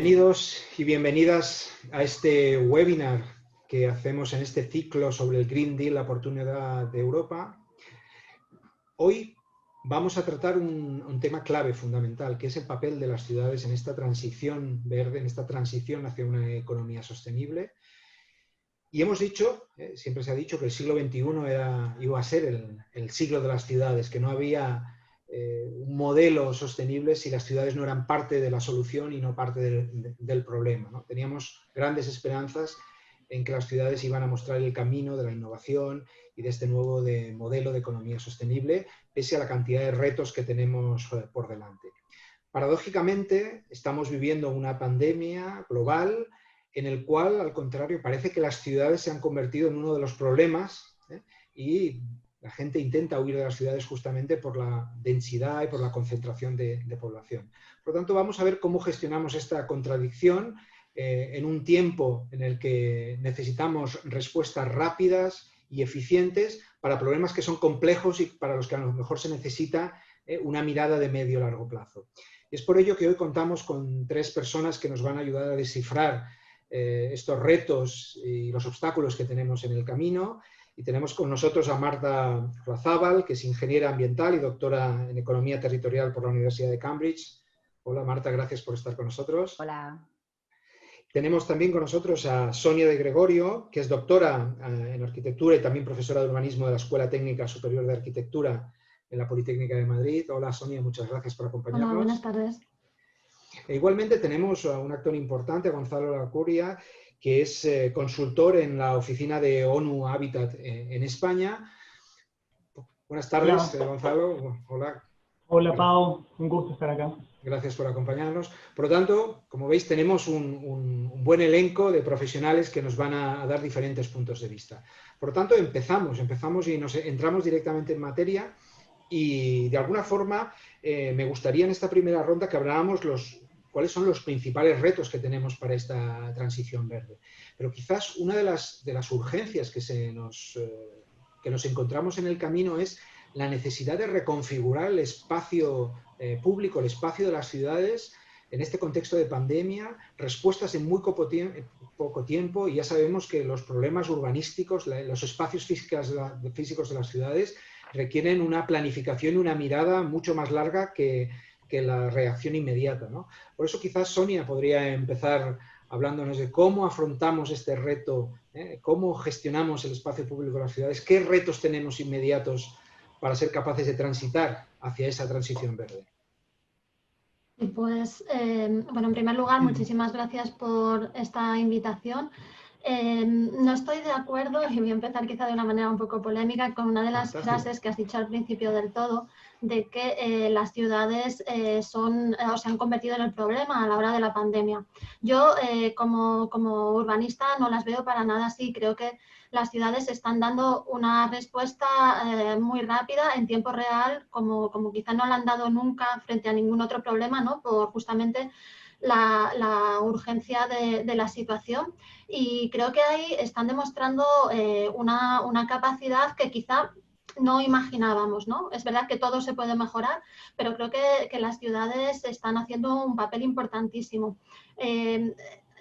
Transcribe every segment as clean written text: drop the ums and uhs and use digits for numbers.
Bienvenidos y bienvenidas a este webinar que hacemos en este ciclo sobre el Green Deal, la oportunidad de Europa. Hoy vamos a tratar un tema clave, fundamental, que es el papel de las ciudades en esta transición verde, en esta transición hacia una economía sostenible. Y hemos dicho, siempre se ha dicho que el siglo XXI iba a ser el siglo de las ciudades, que no había un modelo sostenible si las ciudades no eran parte de la solución y no parte del problema, ¿no? Teníamos grandes esperanzas en que las ciudades iban a mostrar el camino de la innovación y de este nuevo modelo de economía sostenible, pese a la cantidad de retos que tenemos por delante. Paradójicamente, estamos viviendo una pandemia global en el cual, al contrario, parece que las ciudades se han convertido en uno de los problemas, y la gente intenta huir de las ciudades justamente por la densidad y por la concentración de población. Por lo tanto, vamos a ver cómo gestionamos esta contradicción en un tiempo en el que necesitamos respuestas rápidas y eficientes para problemas que son complejos y para los que a lo mejor se necesita una mirada de medio a largo plazo. Y es por ello que hoy contamos con tres personas que nos van a ayudar a descifrar estos retos y los obstáculos que tenemos en el camino. Y tenemos con nosotros a Marta Olazábal, que es ingeniera ambiental y doctora en Economía Territorial por la Universidad de Cambridge. Hola Marta, gracias por estar con nosotros. Hola. Tenemos también con nosotros a Sonia de Gregorio, que es doctora en Arquitectura y también profesora de Urbanismo de la Escuela Técnica Superior de Arquitectura en la Politécnica de Madrid. Hola Sonia, muchas gracias por acompañarnos. Hola, buenas tardes. E igualmente tenemos a un actor importante, a Gonzalo Lacuria, que es consultor en la oficina de ONU Habitat en España. Buenas tardes, Hola. Gonzalo. Hola. Hola, Pau. Un gusto estar acá. Gracias por acompañarnos. Por lo tanto, como veis, tenemos un buen elenco de profesionales que nos van a dar diferentes puntos de vista. Por lo tanto, empezamos y entramos directamente en materia y, de alguna forma, me gustaría en esta primera ronda que habláramos cuáles son los principales retos que tenemos para esta transición verde. Pero quizás una de las urgencias que nos encontramos en el camino es la necesidad de reconfigurar el espacio público, el espacio de las ciudades en este contexto de pandemia, respuestas en muy poco tiempo, y ya sabemos que los problemas urbanísticos, los espacios físicos de las ciudades requieren una planificación y una mirada mucho más larga que la reacción inmediata, ¿no? Por eso quizás Sonia podría empezar hablándonos de cómo afrontamos este reto, cómo gestionamos el espacio público de las ciudades, qué retos tenemos inmediatos para ser capaces de transitar hacia esa transición verde. Pues, bueno, en primer lugar, muchísimas gracias por esta invitación. No estoy de acuerdo, y voy a empezar quizá de una manera un poco polémica, con una de las frases que has dicho al principio del todo, de que las ciudades se han convertido en el problema a la hora de la pandemia. Yo, como urbanista, no las veo para nada así. Creo que las ciudades están dando una respuesta muy rápida, en tiempo real, como quizá no la han dado nunca frente a ningún otro problema, ¿no? Por justamente la urgencia de la situación, y creo que ahí están demostrando una capacidad que quizá no imaginábamos, ¿no? Es verdad que todo se puede mejorar, pero creo que las ciudades están haciendo un papel importantísimo.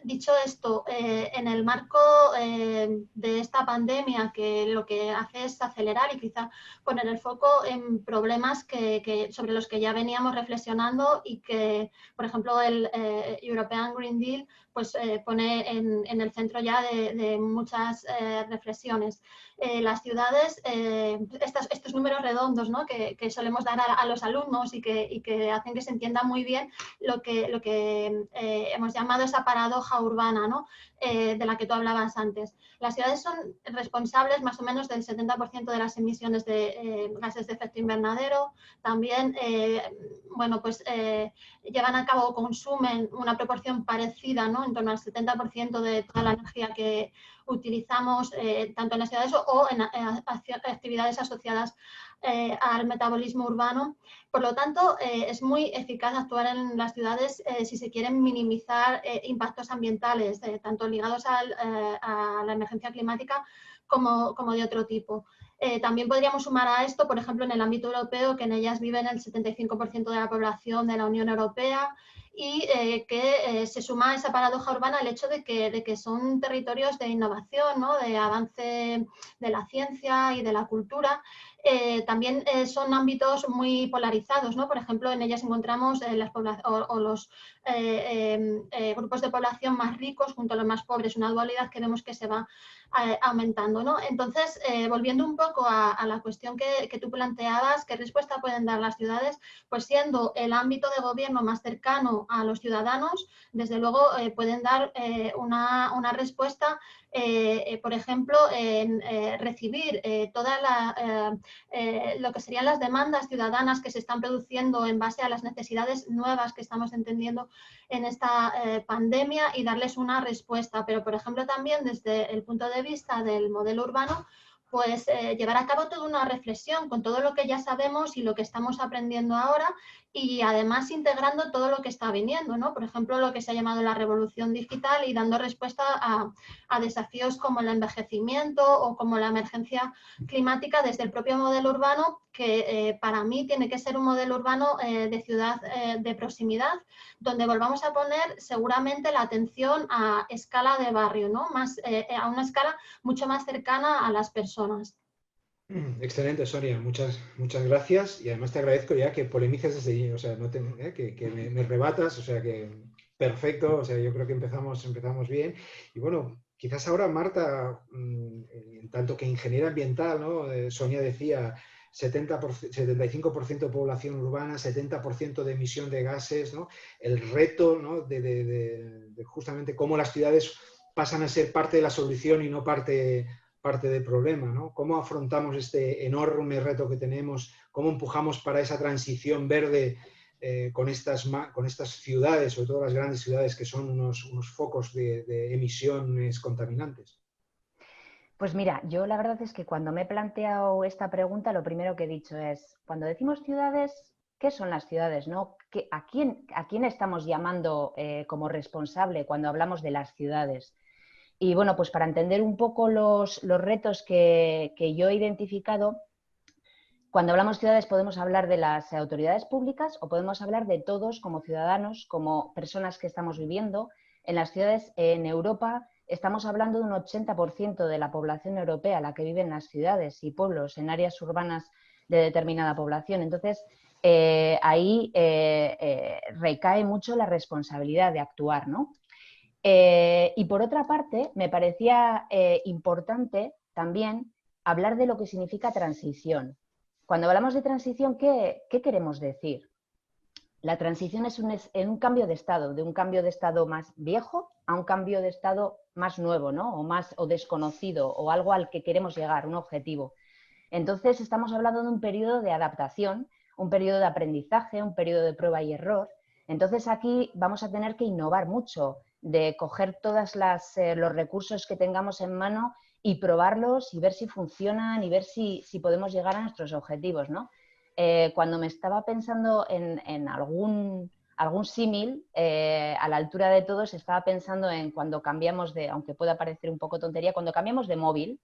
Dicho esto, en el marco de esta pandemia, que lo que hace es acelerar y quizá poner el foco en problemas sobre los que ya veníamos reflexionando, y que, por ejemplo, el European Green Deal pues, pone en el centro ya de muchas reflexiones. Las ciudades, estos números redondos, ¿no? que solemos dar a los alumnos y que hacen que se entienda muy bien lo que hemos llamado esa paradoja urbana, ¿no? De la que tú hablabas antes. Las ciudades son responsables más o menos del 70% de las emisiones de gases de efecto invernadero. También bueno, pues, llevan a cabo o consumen una proporción parecida, ¿no? En torno al 70% de toda la energía que utilizamos tanto en las ciudades o en actividades asociadas al metabolismo urbano. Por lo tanto, es muy eficaz actuar en las ciudades si se quieren minimizar impactos ambientales, tanto ligados a la emergencia climática como de otro tipo. También podríamos sumar a esto, por ejemplo, en el ámbito europeo, que en ellas viven el 75% de la población de la Unión Europea y que se suma a esa paradoja urbana el hecho de que son territorios de innovación, ¿no? De avance de la ciencia y de la cultura. También son ámbitos muy polarizados, ¿no? Por ejemplo, en ellas encontramos los grupos de población más ricos junto a los más pobres, una dualidad que vemos que se va aumentando, ¿no? Entonces, volviendo un poco a la cuestión que tú planteabas, ¿qué respuesta pueden dar las ciudades? Pues siendo el ámbito de gobierno más cercano a los ciudadanos, desde luego pueden dar una respuesta, por ejemplo, en recibir toda lo que serían las demandas ciudadanas que se están produciendo en base a las necesidades nuevas que estamos entendiendo en esta pandemia y darles una respuesta. Pero, por ejemplo, también desde el punto de vista del modelo urbano, pues llevar a cabo toda una reflexión con todo lo que ya sabemos y lo que estamos aprendiendo ahora y además integrando todo lo que está viniendo, ¿no? Por ejemplo, lo que se ha llamado la revolución digital y dando respuesta a desafíos como el envejecimiento o como la emergencia climática desde el propio modelo urbano, que para mí tiene que ser un modelo urbano de ciudad de proximidad, donde volvamos a poner seguramente la atención a escala de barrio, ¿no? A una escala mucho más cercana a las personas. Excelente, Sonia, muchas gracias y además te agradezco ya que polemices desde allí, o sea, que me rebatas, o sea, que perfecto, o sea, yo creo que empezamos bien y bueno, quizás ahora Marta, en tanto que ingeniera ambiental, ¿no? Sonia decía 75% de población urbana, 70% de emisión de gases, ¿no? El reto, ¿no? de justamente cómo las ciudades pasan a ser parte de la solución y no parte del problema, ¿no? ¿Cómo afrontamos este enorme reto que tenemos? ¿Cómo empujamos para esa transición verde con estas ciudades, sobre todo las grandes ciudades que son unos focos de emisiones contaminantes? Pues mira, yo la verdad es que cuando me he planteado esta pregunta, lo primero que he dicho es, cuando decimos ciudades, ¿qué son las ciudades, no? ¿A quién estamos llamando como responsable cuando hablamos de las ciudades? Y bueno, pues para entender un poco los retos que yo he identificado, cuando hablamos de ciudades podemos hablar de las autoridades públicas o podemos hablar de todos como ciudadanos, como personas que estamos viviendo. En las ciudades en Europa estamos hablando de un 80% de la población europea la que vive en las ciudades y pueblos, en áreas urbanas de determinada población. Entonces, ahí recae mucho la responsabilidad de actuar, ¿no? Y por otra parte, me parecía importante también hablar de lo que significa transición. Cuando hablamos de transición, ¿qué queremos decir? La transición es un cambio de estado, de un cambio de estado más viejo a un cambio de estado más nuevo, ¿no? O desconocido, o algo al que queremos llegar, un objetivo. Entonces, estamos hablando de un periodo de adaptación, un periodo de aprendizaje, un periodo de prueba y error. Entonces, aquí vamos a tener que innovar mucho, de coger todos los recursos que tengamos en mano y probarlos y ver si funcionan y ver si podemos llegar a nuestros objetivos, ¿no? Cuando me estaba pensando en algún símil, a la altura de todos, estaba pensando en cuando cambiamos aunque pueda parecer un poco tontería, cuando cambiamos de móvil,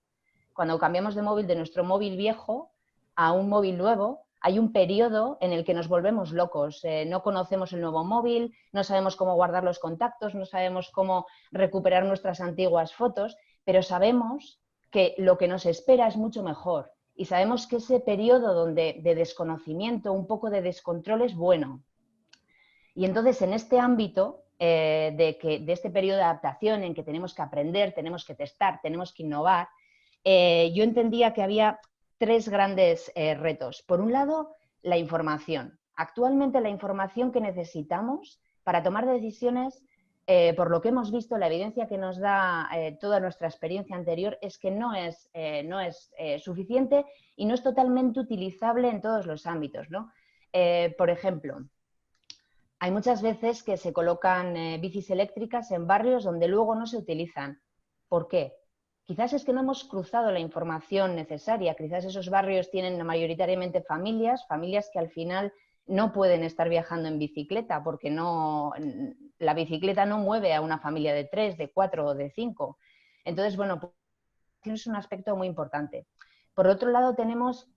de nuestro móvil viejo a un móvil nuevo, hay un periodo en el que nos volvemos locos. No conocemos el nuevo móvil, no sabemos cómo guardar los contactos, no sabemos cómo recuperar nuestras antiguas fotos, pero sabemos que lo que nos espera es mucho mejor. Y sabemos que ese periodo de desconocimiento, un poco de descontrol es bueno. Y entonces en este ámbito de este periodo de adaptación en que tenemos que aprender, tenemos que testar, tenemos que innovar, yo entendía que había tres grandes retos. Por un lado, la información. Actualmente la información que necesitamos para tomar decisiones, por lo que hemos visto, la evidencia que nos da toda nuestra experiencia anterior es que no es suficiente y no es totalmente utilizable en todos los ámbitos, ¿no? Por ejemplo, hay muchas veces que se colocan bicis eléctricas en barrios donde luego no se utilizan. ¿Por qué? quizás es que no hemos cruzado la información necesaria, quizás esos barrios tienen mayoritariamente familias que al final no pueden estar viajando en bicicleta porque la bicicleta no mueve a una familia de 3, de 4 o de 5. Entonces, bueno, pues es un aspecto muy importante. Por otro lado, tenemos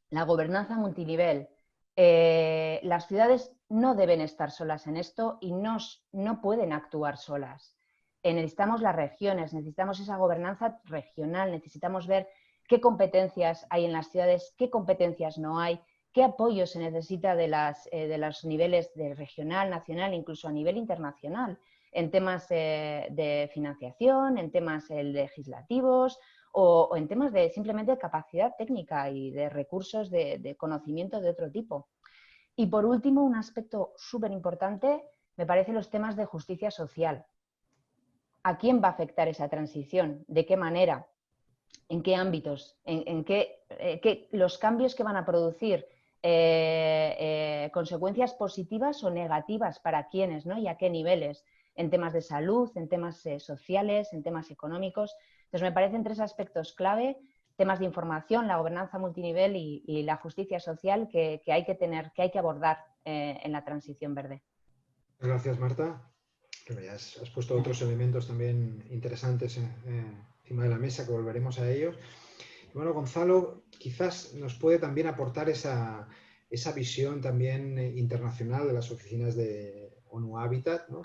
la gobernanza multinivel. Las ciudades no deben estar solas en esto y no pueden actuar solas. Necesitamos las regiones, necesitamos esa gobernanza regional, necesitamos ver qué competencias hay en las ciudades, qué competencias no hay, qué apoyo se necesita de los niveles de regional, nacional, incluso a nivel internacional, en temas de financiación, en temas legislativos o en temas de simplemente capacidad técnica y de recursos de conocimiento de otro tipo. Y por último, un aspecto súper importante, me parece los temas de justicia social. ¿A quién va a afectar esa transición? ¿De qué manera? ¿En qué ámbitos? ¿En qué los cambios que van a producir consecuencias positivas o negativas para quiénes, ¿no? Y a qué niveles? En temas de salud, en temas sociales, en temas económicos. Entonces, me parecen 3 aspectos clave: temas de información, la gobernanza multinivel y la justicia social que hay que abordar en la transición verde. Gracias, Marta. Has puesto otros elementos también interesantes encima de la mesa, que volveremos a ellos. Y bueno, Gonzalo, quizás nos puede también aportar esa visión también internacional de las oficinas de ONU Habitat, ¿no?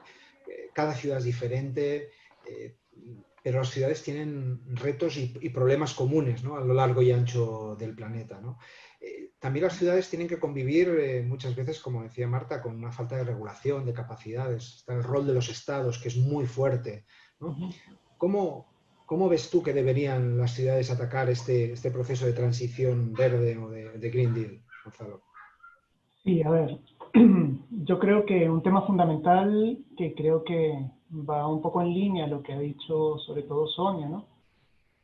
Cada ciudad es diferente, pero las ciudades tienen retos y problemas comunes, ¿no? A lo largo y ancho del planeta, ¿no? También las ciudades tienen que convivir muchas veces, como decía Marta, con una falta de regulación, de capacidades. Está el rol de los estados, que es muy fuerte, ¿no? ¿Cómo ves tú que deberían las ciudades atacar este proceso de transición verde o de Green Deal, Gonzalo? Sí, a ver, yo creo que un tema fundamental que creo que va un poco en línea a lo que ha dicho sobre todo Sonia, ¿no?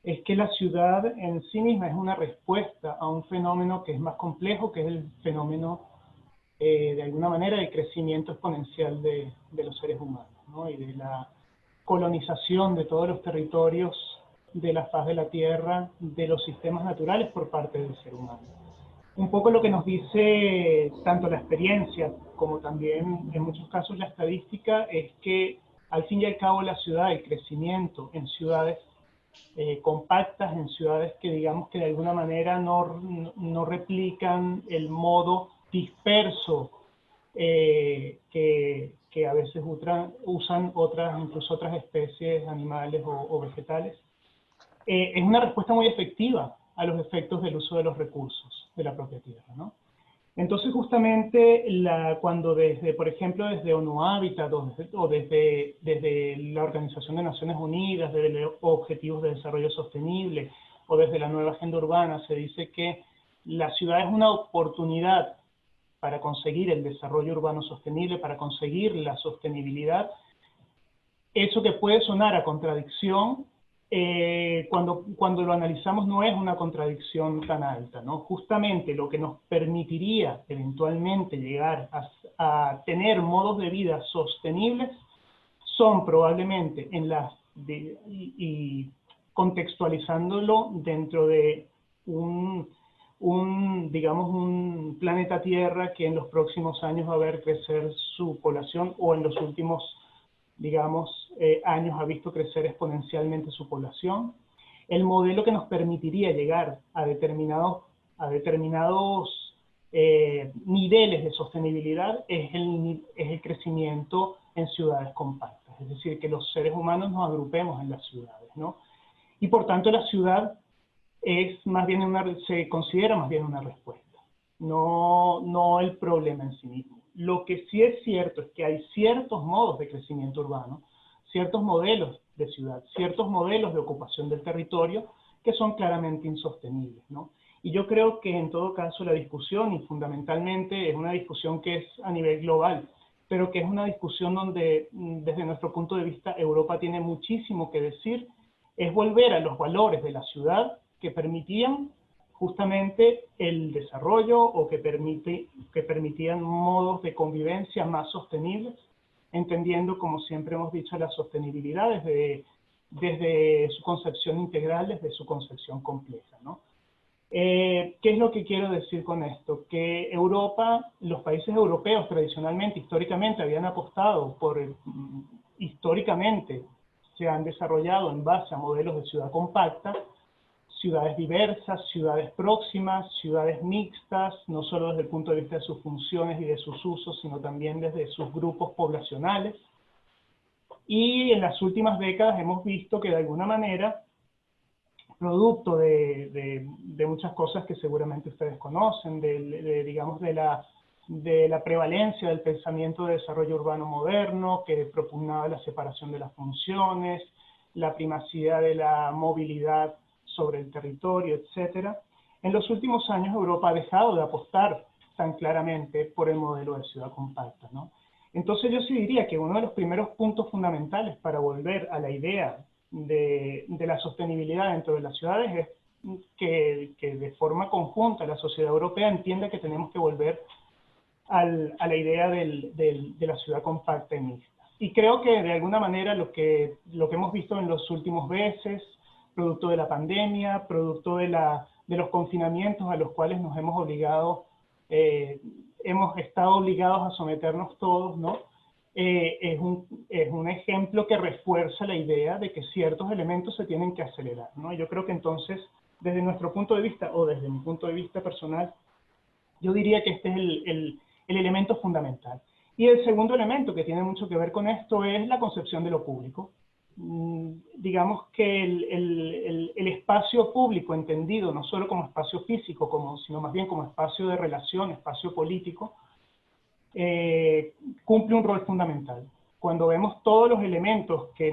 Es que la ciudad en sí misma es una respuesta a un fenómeno que es más complejo, que es el fenómeno, de alguna manera, del crecimiento exponencial de los seres humanos, ¿no? Y de la colonización de todos los territorios de la faz de la Tierra, de los sistemas naturales por parte del ser humano. Un poco lo que nos dice tanto la experiencia como también en muchos casos la estadística es que al fin y al cabo la ciudad, el crecimiento en ciudades compactas, en ciudades que digamos que de alguna manera no replican el modo disperso que a veces usan incluso otras especies animales o vegetales, es una respuesta muy efectiva a los efectos del uso de los recursos de la propia tierra, ¿no? Entonces, justamente, cuando por ejemplo, desde ONU Habitat o desde la Organización de Naciones Unidas, desde los Objetivos de Desarrollo Sostenible o desde la nueva agenda urbana, se dice que la ciudad es una oportunidad para conseguir el desarrollo urbano sostenible, para conseguir la sostenibilidad. Eso que puede sonar a contradicción, cuando lo analizamos no es una contradicción tan alta, ¿no? Justamente lo que nos permitiría eventualmente llegar a tener modos de vida sostenibles son probablemente y contextualizándolo dentro de digamos, un planeta Tierra que en los próximos años va a ver crecer su población, o en los últimos, digamos, años ha visto crecer exponencialmente su población. El modelo que nos permitiría llegar a determinados niveles de sostenibilidad es el crecimiento en ciudades compactas, es decir, que los seres humanos nos agrupemos en las ciudades, ¿no? Y por tanto la ciudad es más bien se considera más bien una respuesta, no el problema en sí mismo. Lo que sí es cierto es que hay ciertos modos de crecimiento urbano, ciertos modelos de ciudad, ciertos modelos de ocupación del territorio que son claramente insostenibles, ¿no? Y yo creo que en todo caso la discusión, y fundamentalmente es una discusión que es a nivel global, pero que es una discusión donde desde nuestro punto de vista Europa tiene muchísimo que decir, es volver a los valores de la ciudad que permitían justamente el desarrollo o que permitían modos de convivencia más sostenibles, entendiendo, como siempre hemos dicho, la sostenibilidad desde su concepción integral, desde su concepción compleja, ¿no? ¿Qué es lo que quiero decir con esto? Que Europa, los países europeos tradicionalmente, históricamente, habían apostado históricamente, se han desarrollado en base a modelos de ciudad compacta, ciudades diversas, ciudades próximas, ciudades mixtas, no solo desde el punto de vista de sus funciones y de sus usos, sino también desde sus grupos poblacionales. Y en las últimas décadas hemos visto que de alguna manera, producto de muchas cosas que seguramente ustedes conocen, digamos de la prevalencia del pensamiento de desarrollo urbano moderno, que propugnaba la separación de las funciones, la primacía de la movilidad sobre el territorio, etc. En los últimos años Europa ha dejado de apostar tan claramente por el modelo de ciudad compacta, ¿no? Entonces yo sí diría que uno de los primeros puntos fundamentales para volver a la idea de la sostenibilidad dentro de las ciudades es que de forma conjunta la sociedad europea entienda que tenemos que volver a la idea de la ciudad compacta y mixta. Y creo que de alguna manera lo que hemos visto en los últimos meses, producto de la pandemia, producto de los confinamientos a los cuales nos hemos obligado, hemos estado obligados a someternos todos, ¿no? Es un ejemplo que refuerza la idea de que ciertos elementos se tienen que acelerar, ¿no? Yo creo que entonces, desde nuestro punto de vista, o desde mi punto de vista personal, yo diría que este es el elemento fundamental. Y el segundo elemento que tiene mucho que ver con esto es la concepción de lo público. Digamos que el espacio público entendido no solo como espacio físico, sino más bien como espacio de relación, espacio político, cumple un rol fundamental. Cuando vemos todos los elementos qué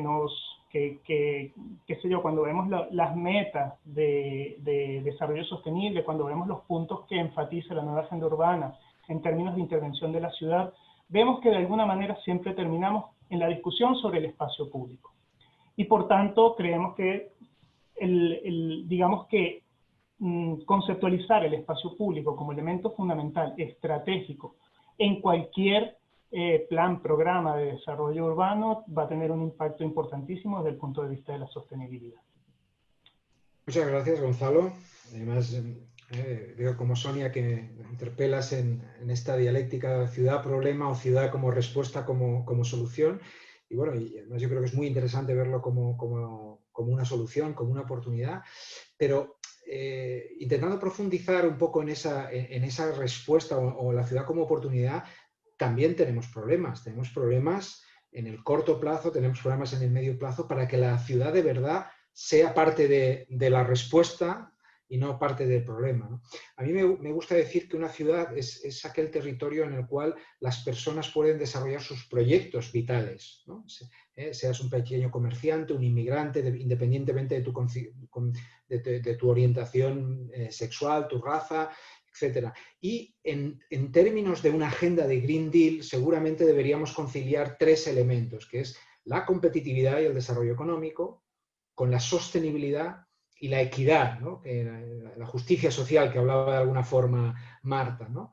sé yo, cuando vemos las metas de desarrollo sostenible, cuando vemos los puntos que enfatiza la nueva agenda urbana en términos de intervención de la ciudad, vemos que de alguna manera siempre terminamos en la discusión sobre el espacio público. Y por tanto, creemos que, digamos que conceptualizar el espacio público como elemento fundamental, estratégico, en cualquier plan, programa de desarrollo urbano, va a tener un impacto importantísimo desde el punto de vista de la sostenibilidad. Muchas gracias, Gonzalo. Además, veo como Sonia que interpelas en esta dialéctica ciudad-problema o ciudad como respuesta, como solución. Y bueno, y además yo creo que es muy interesante verlo como una solución, como una oportunidad, pero intentando profundizar un poco en esa respuesta o la ciudad como oportunidad, también tenemos problemas. Tenemos problemas en el corto plazo, tenemos problemas en el medio plazo para que la ciudad de verdad sea parte de la respuesta y no parte del problema, ¿no? A mí me gusta decir que una ciudad es aquel territorio en el cual las personas pueden desarrollar sus proyectos vitales, ¿no? Seas un pequeño comerciante, un inmigrante, independientemente de tu orientación sexual, tu raza, etc. Y en términos de una agenda de Green Deal, seguramente deberíamos conciliar tres elementos, que es la competitividad y el desarrollo económico, con la sostenibilidad y la equidad, ¿no? La justicia social que hablaba de alguna forma Marta, ¿no?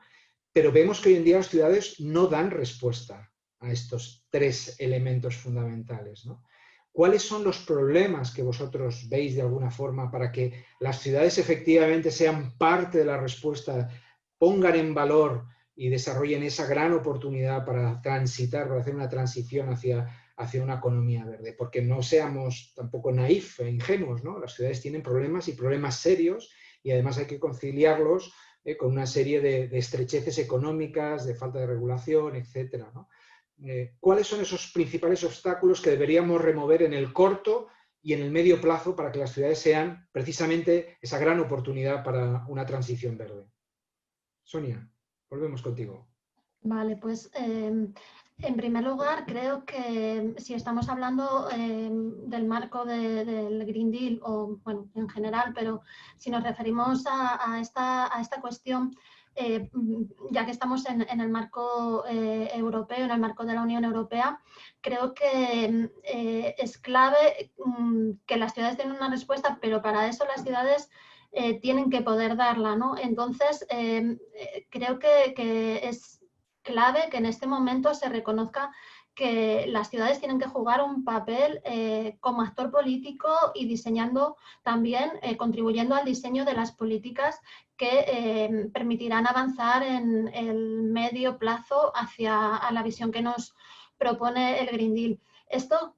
Pero vemos que hoy en día las ciudades no dan respuesta a estos tres elementos fundamentales, ¿no? ¿Cuáles son los problemas que vosotros veis de alguna forma para que las ciudades efectivamente sean parte de la respuesta, pongan en valor y desarrollen esa gran oportunidad para transitar, para hacer una transición hacia una economía verde? Porque no seamos tampoco naif e ingenuos, ¿no? Las ciudades tienen problemas y problemas serios y además hay que conciliarlos con una serie de estrecheces económicas, de falta de regulación, etcétera, ¿no? ¿Cuáles son esos principales obstáculos que deberíamos remover en el corto y en el medio plazo para que las ciudades sean precisamente esa gran oportunidad para una transición verde? Sonia, volvemos contigo. Vale, pues en primer lugar creo que si estamos hablando del marco del Green Deal o bueno, en general, pero si nos referimos a esta cuestión, ya que estamos en el marco europeo, en el marco de la Unión Europea, creo que es clave que las ciudades tengan una respuesta, pero para eso las ciudades tienen que poder darla, ¿no? Entonces, creo que es clave que en este momento se reconozca que las ciudades tienen que jugar un papel como actor político y diseñando también, contribuyendo al diseño de las políticas que permitirán avanzar en el medio plazo hacia la visión que nos propone el Green Deal. Esto,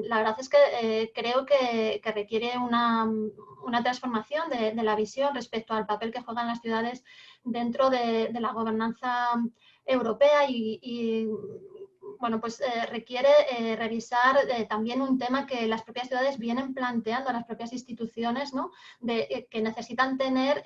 la verdad es que creo que requiere una transformación de la visión respecto al papel que juegan las ciudades dentro de la gobernanza europea y bueno, pues requiere revisar también un tema que las propias ciudades vienen planteando a las propias instituciones, ¿no? Que necesitan tener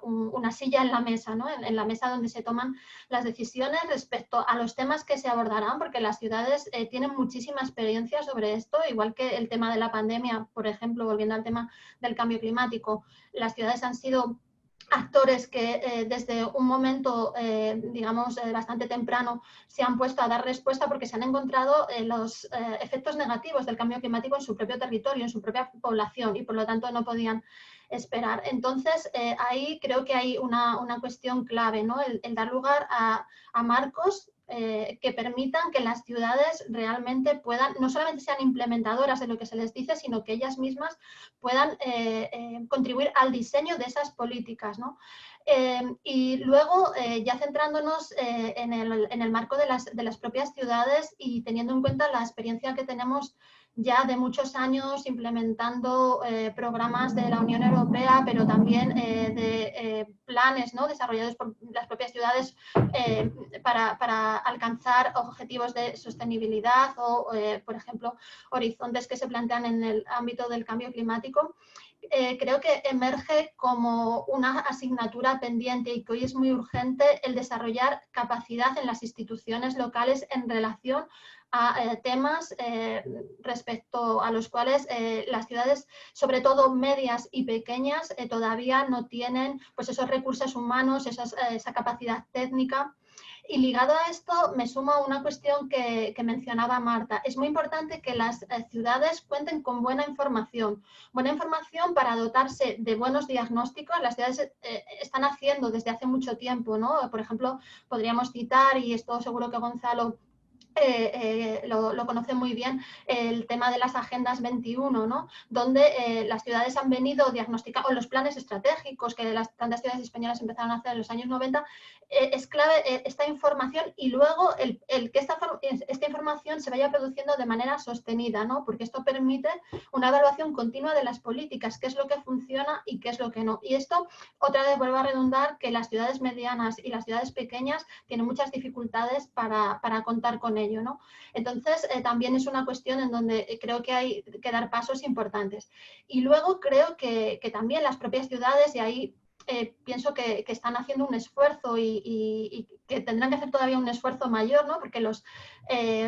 una silla en la mesa, ¿no? En la mesa donde se toman las decisiones respecto a los temas que se abordarán, porque las ciudades tienen muchísima experiencia sobre esto, igual que el tema de la pandemia, por ejemplo, volviendo al tema del cambio climático. Las ciudades han sido actores que desde un momento, digamos, bastante temprano se han puesto a dar respuesta porque se han encontrado los efectos negativos del cambio climático en su propio territorio, en su propia población y por lo tanto no podían esperar. Entonces, ahí creo que hay una cuestión clave, ¿no? El dar lugar a marcos que permitan que las ciudades realmente puedan, no solamente sean implementadoras de lo que se les dice, sino que ellas mismas puedan contribuir al diseño de esas políticas, ¿no? Y luego, ya centrándonos en el marco de las propias ciudades y teniendo en cuenta la experiencia que tenemos ya de muchos años implementando programas de la Unión Europea, pero también de planes, ¿no? Desarrollados por las propias ciudades para alcanzar objetivos de sostenibilidad o, por ejemplo, horizontes que se plantean en el ámbito del cambio climático. Creo que emerge como una asignatura pendiente y que hoy es muy urgente el desarrollar capacidad en las instituciones locales en relación a temas respecto a los cuales las ciudades, sobre todo medias y pequeñas, todavía no tienen pues, esos recursos humanos, esa capacidad técnica. Y ligado a esto me sumo a una cuestión que mencionaba Marta. Es muy importante que las ciudades cuenten con buena información para dotarse de buenos diagnósticos. Las ciudades están haciendo desde hace mucho tiempo, ¿no? Por ejemplo, podríamos citar, y esto seguro que Gonzalo lo conoce muy bien, el tema de las agendas 21, ¿no? Donde las ciudades han venido diagnosticando, o los planes estratégicos que tantas ciudades españolas empezaron a hacer en los años 90, es clave esta información y luego el que esta información se vaya produciendo de manera sostenida, ¿no? Porque esto permite una evaluación continua de las políticas, qué es lo que funciona y qué es lo que no. Y esto, otra vez vuelvo a redundar, que las ciudades medianas y las ciudades pequeñas tienen muchas dificultades para contar con ello, ¿no? Entonces, también es una cuestión en donde creo que hay que dar pasos importantes. Y luego creo que también las propias ciudades, y ahí pienso que están haciendo un esfuerzo y que tendrán que hacer todavía un esfuerzo mayor, ¿no? Porque los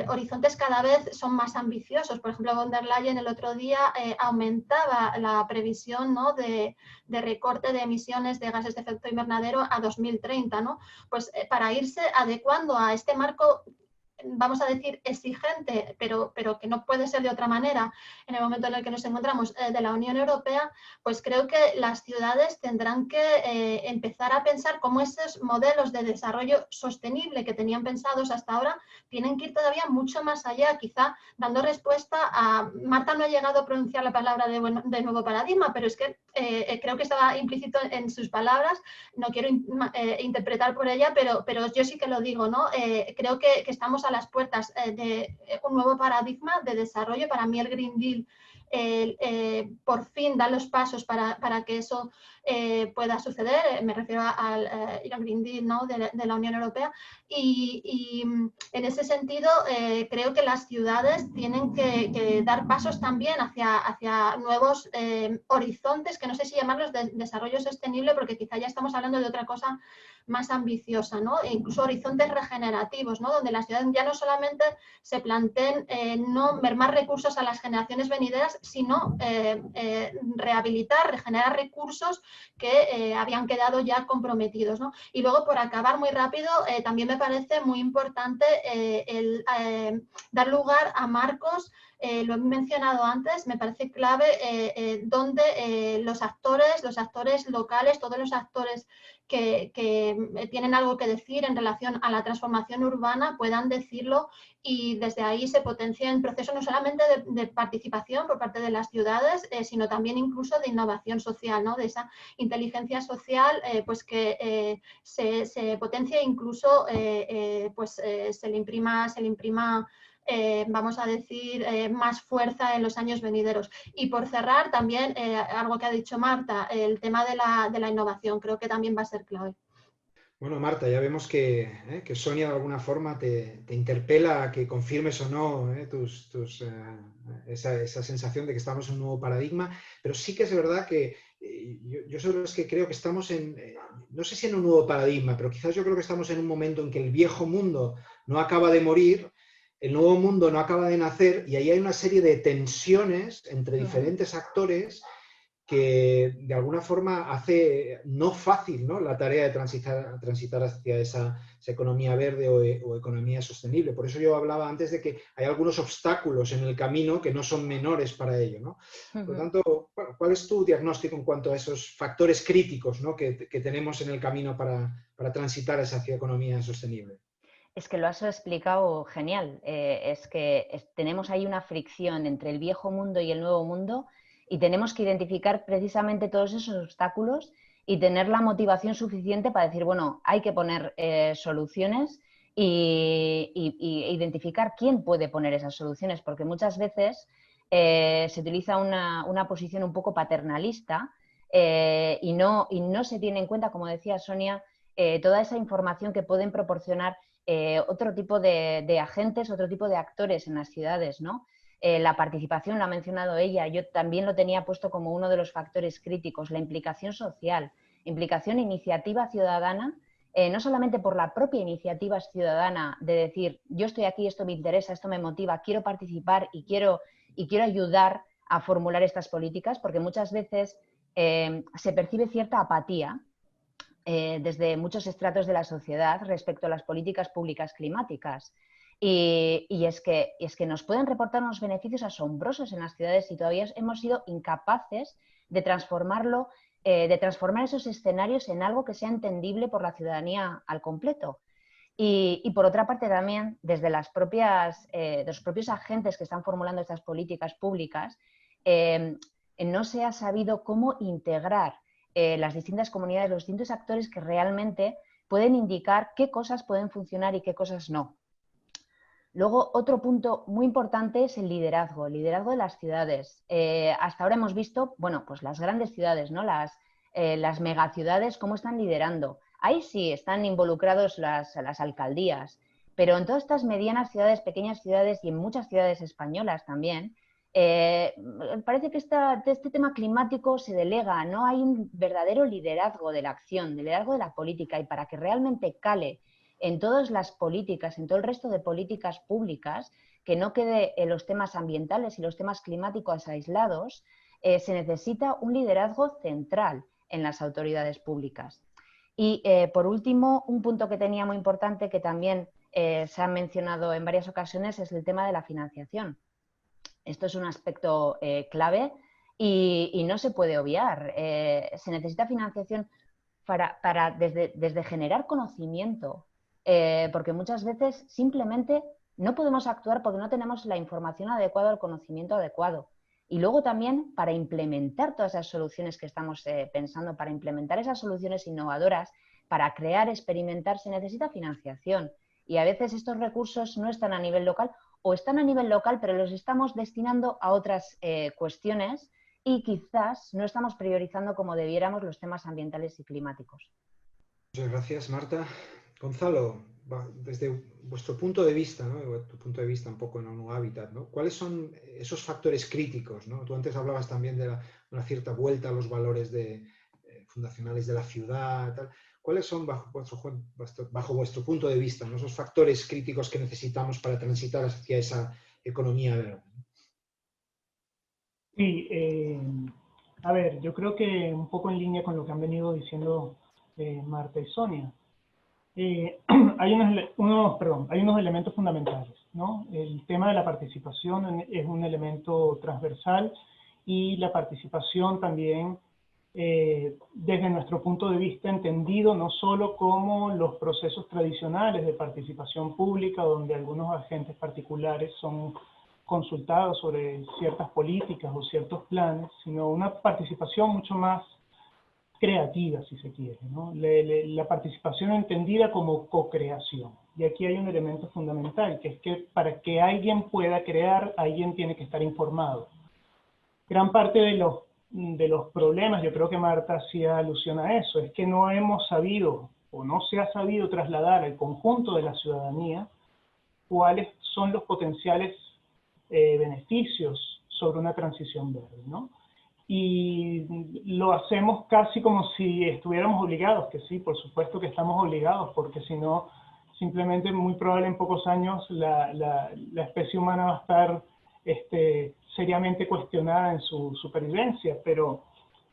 horizontes cada vez son más ambiciosos. Por ejemplo, von der Leyen el otro día aumentaba la previsión, ¿no? de recorte de emisiones de gases de efecto invernadero a 2030, ¿no? Pues para irse adecuando a este marco, vamos a decir, exigente, pero que no puede ser de otra manera en el momento en el que nos encontramos de la Unión Europea, pues creo que las ciudades tendrán que empezar a pensar cómo esos modelos de desarrollo sostenible que tenían pensados hasta ahora tienen que ir todavía mucho más allá, quizá dando respuesta a... Marta no ha llegado a pronunciar la palabra de nuevo paradigma, pero es que creo que estaba implícito en sus palabras, no quiero interpretar por ella, pero yo sí que lo digo, ¿no? Creo que estamos a las puertas de un nuevo paradigma de desarrollo. Para mí el Green Deal por fin da los pasos para que eso pueda suceder. Me refiero al Green Deal, ¿no? de la Unión Europea y en ese sentido creo que las ciudades tienen que dar pasos también hacia nuevos horizontes, que no sé si llamarlos de desarrollo sostenible, porque quizá ya estamos hablando de otra cosa más ambiciosa, ¿no? E incluso horizontes regenerativos, ¿no? Donde las ciudades ya no solamente se planteen no mermar recursos a las generaciones venideras, sino rehabilitar, regenerar recursos que habían quedado ya comprometidos, ¿no? Y luego, por acabar muy rápido, también me parece muy importante el dar lugar a marcos lo he mencionado antes, me parece clave donde los actores locales, todos los actores que tienen algo que decir en relación a la transformación urbana puedan decirlo y desde ahí se potencia el proceso no solamente de participación por parte de las ciudades, sino también incluso de innovación social, ¿no? De esa inteligencia social pues que se potencia e incluso se le imprima vamos a decir, más fuerza en los años venideros. Y por cerrar, también algo que ha dicho Marta, el tema de la innovación, creo que también va a ser clave. Bueno, Marta, ya vemos que Sonia de alguna forma te interpela a que confirmes o no esa sensación de que estamos en un nuevo paradigma, pero sí que es verdad que yo soy de los que creo que estamos no sé si en un nuevo paradigma, pero quizás yo creo que estamos en un momento en que el viejo mundo no acaba de morir, el nuevo mundo no acaba de nacer y ahí hay una serie de tensiones entre diferentes actores que de alguna forma hace no fácil, ¿no?, la tarea de transitar hacia esa economía verde o economía sostenible. Por eso yo hablaba antes de que hay algunos obstáculos en el camino que no son menores para ello, ¿no? Por lo tanto, bueno, ¿cuál es tu diagnóstico en cuanto a esos factores críticos, ¿no?, que tenemos en el camino para transitar hacia economía sostenible? Es que lo has explicado genial. Es que tenemos ahí una fricción entre el viejo mundo y el nuevo mundo y tenemos que identificar precisamente todos esos obstáculos y tener la motivación suficiente para decir, bueno, hay que poner soluciones y identificar quién puede poner esas soluciones, porque muchas veces se utiliza una posición un poco paternalista y no se tiene en cuenta, como decía Sonia, toda esa información que pueden proporcionar otro tipo de agentes, otro tipo de actores en las ciudades, ¿no? La participación, lo ha mencionado ella, yo también lo tenía puesto como uno de los factores críticos, la implicación social, implicación e iniciativa ciudadana, no solamente por la propia iniciativa ciudadana de decir, yo estoy aquí, esto me interesa, esto me motiva, quiero participar y quiero ayudar a formular estas políticas, porque muchas veces se percibe cierta apatía desde muchos estratos de la sociedad respecto a las políticas públicas climáticas. Y es que nos pueden reportar unos beneficios asombrosos en las ciudades y todavía hemos sido incapaces de transformar esos escenarios en algo que sea entendible por la ciudadanía al completo. Y por otra parte también, desde los propios agentes que están formulando estas políticas públicas, no se ha sabido cómo integrar las distintas comunidades, los distintos actores que realmente pueden indicar qué cosas pueden funcionar y qué cosas no. Luego, otro punto muy importante es el liderazgo de las ciudades. Hasta ahora hemos visto, bueno, pues las grandes ciudades, ¿no? Las megaciudades, cómo están liderando. Ahí sí están involucrados las alcaldías, pero en todas estas medianas ciudades, pequeñas ciudades y en muchas ciudades españolas también, parece que este tema climático se delega, no hay un verdadero liderazgo de la acción, liderazgo de la política, y para que realmente cale en todas las políticas, en todo el resto de políticas públicas, que no quede en los temas ambientales y los temas climáticos aislados, se necesita un liderazgo central en las autoridades públicas. Y por último, un punto que tenía muy importante que también se ha mencionado en varias ocasiones es el tema de la financiación. Esto es un aspecto clave y no se puede obviar. Se necesita financiación desde generar conocimiento, porque muchas veces simplemente no podemos actuar porque no tenemos la información adecuada, el conocimiento adecuado. Y luego también para implementar todas esas soluciones que estamos pensando, para implementar esas soluciones innovadoras, para crear, experimentar, se necesita financiación. Y a veces estos recursos no están a nivel local o están a nivel local, pero los estamos destinando a otras cuestiones y quizás no estamos priorizando como debiéramos los temas ambientales y climáticos. Muchas gracias, Marta. Gonzalo, desde vuestro punto de vista, ¿no?, tu punto de vista un poco en ONU Habitat, ¿no?, ¿cuáles son esos factores críticos, ¿no? Tú antes hablabas también de una cierta vuelta a los valores fundacionales de la ciudad, tal. ¿Cuáles son, bajo vuestro punto de vista, ¿no?, esos factores críticos que necesitamos para transitar hacia esa economía verde? Sí, a ver, yo creo que un poco en línea con lo que han venido diciendo Marta y Sonia. hay unos elementos fundamentales, ¿no? El tema de la participación es un elemento transversal, y la participación también, desde nuestro punto de vista, entendido no solo como los procesos tradicionales de participación pública, donde algunos agentes particulares son consultados sobre ciertas políticas o ciertos planes, sino una participación mucho más creativa, si se quiere, ¿no? La participación entendida como co-creación. Y aquí hay un elemento fundamental, que es que para que alguien pueda crear, alguien tiene que estar informado. Gran parte de los problemas, yo creo que Marta hacía alusión a eso, es que no hemos sabido, o no se ha sabido trasladar al conjunto de la ciudadanía cuáles son los potenciales beneficios sobre una transición verde, ¿no? Y lo hacemos casi como si estuviéramos obligados, que sí, por supuesto que estamos obligados, porque si no, simplemente muy probable en pocos años la especie humana va a estar seriamente cuestionada en su supervivencia, pero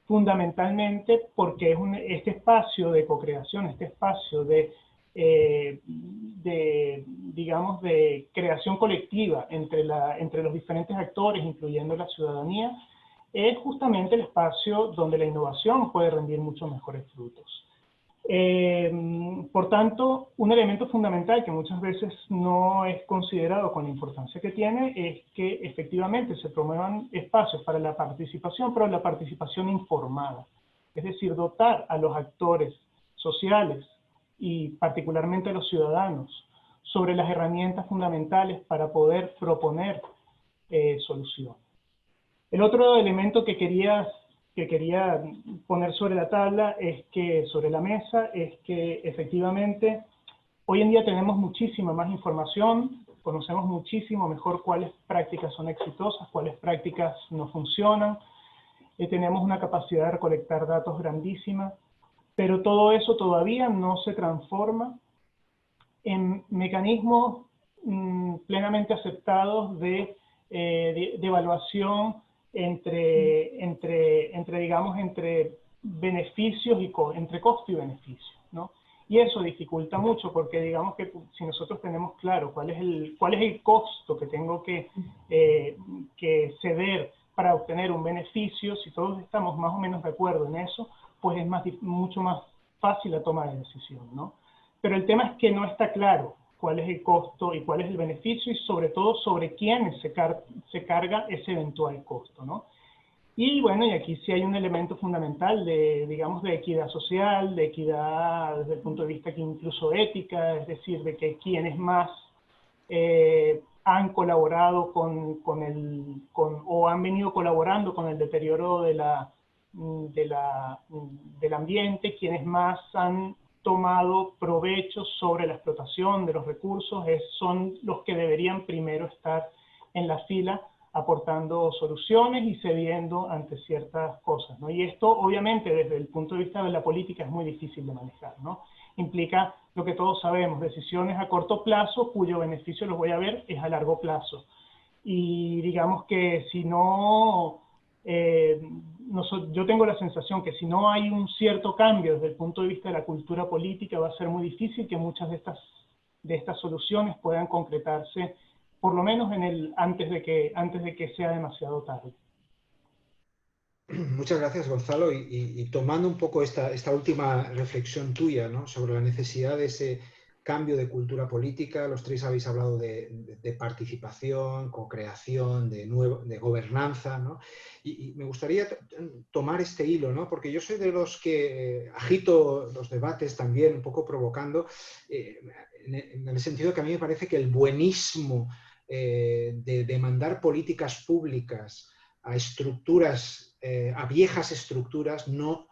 fundamentalmente porque es este espacio de co-creación, este espacio digamos, de creación colectiva entre los diferentes actores, incluyendo la ciudadanía, es justamente el espacio donde la innovación puede rendir muchos mejores frutos. Por tanto, un elemento fundamental que muchas veces no es considerado con la importancia que tiene es que efectivamente se promuevan espacios para la participación, pero la participación informada. Es decir, dotar a los actores sociales y particularmente a los ciudadanos sobre las herramientas fundamentales para poder proponer soluciones. El otro elemento que quería poner sobre la tabla, sobre la mesa, es que efectivamente hoy en día tenemos muchísima más información, conocemos muchísimo mejor cuáles prácticas son exitosas, cuáles prácticas no funcionan, tenemos una capacidad de recolectar datos grandísima, pero todo eso todavía no se transforma en mecanismos plenamente aceptados de evaluación digamos, entre beneficios y entre costo y beneficio, ¿no? Y eso dificulta mucho porque digamos que si nosotros tenemos claro cuál es el costo que tengo que ceder para obtener un beneficio, si todos estamos más o menos de acuerdo en eso, pues es mucho más fácil la toma de decisión, ¿no? Pero el tema es que no está claro cuál es el costo y cuál es el beneficio, y sobre todo sobre quiénes se carga ese eventual costo, ¿no? Y bueno, y aquí sí hay un elemento fundamental digamos, de equidad social, de equidad desde el punto de vista que incluso ética, es decir, de que quienes más han colaborado o han venido colaborando con el deterioro del ambiente, quienes más han tomado provecho sobre la explotación de los recursos, son los que deberían primero estar en la fila aportando soluciones y cediendo ante ciertas cosas, ¿no? Y esto obviamente desde el punto de vista de la política es muy difícil de manejar, ¿no? Implica lo que todos sabemos, decisiones a corto plazo cuyo beneficio los voy a ver es a largo plazo. Y digamos que si no, yo tengo la sensación que si no hay un cierto cambio desde el punto de vista de la cultura política, va a ser muy difícil que muchas de estas soluciones puedan concretarse, por lo menos antes de que sea demasiado tarde. Muchas gracias, Gonzalo. Y tomando un poco esta última reflexión tuya, ¿no?, sobre la necesidad de ese cambio de cultura política, los tres habéis hablado de participación, co-creación, de gobernanza, ¿no? Y me gustaría tomar este hilo, ¿no?, porque yo soy de los que agito los debates también, un poco provocando, en el sentido que a mí me parece que el buenismo de demandar políticas públicas a estructuras, a viejas estructuras, no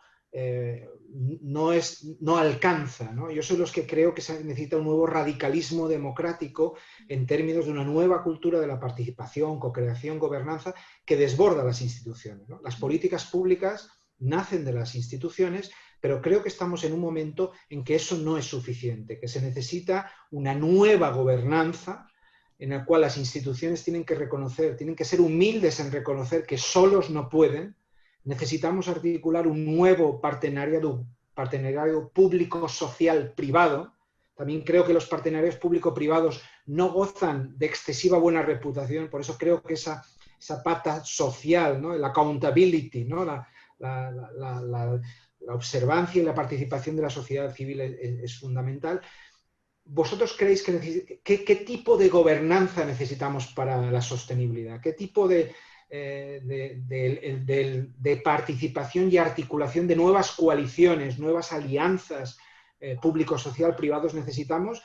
alcanza, ¿no? Yo soy de los que creo que se necesita un nuevo radicalismo democrático en términos de una nueva cultura de la participación, co-creación, gobernanza, que desborda las instituciones, ¿no? Las políticas públicas nacen de las instituciones, pero creo que estamos en un momento en que eso no es suficiente, que se necesita una nueva gobernanza en la cual las instituciones tienen que ser humildes en reconocer que solos no pueden. Necesitamos articular un nuevo partenariado público, social, privado, También creo que los partenariados público-privados no gozan de excesiva buena reputación, por eso creo que esa pata social, ¿no? El accountability, ¿no? La observancia y la participación de la sociedad civil es fundamental. ¿Vosotros creéis que qué tipo de gobernanza necesitamos para la sostenibilidad? ¿Qué tipo de participación y articulación de nuevas coaliciones, nuevas alianzas público-social-privados necesitamos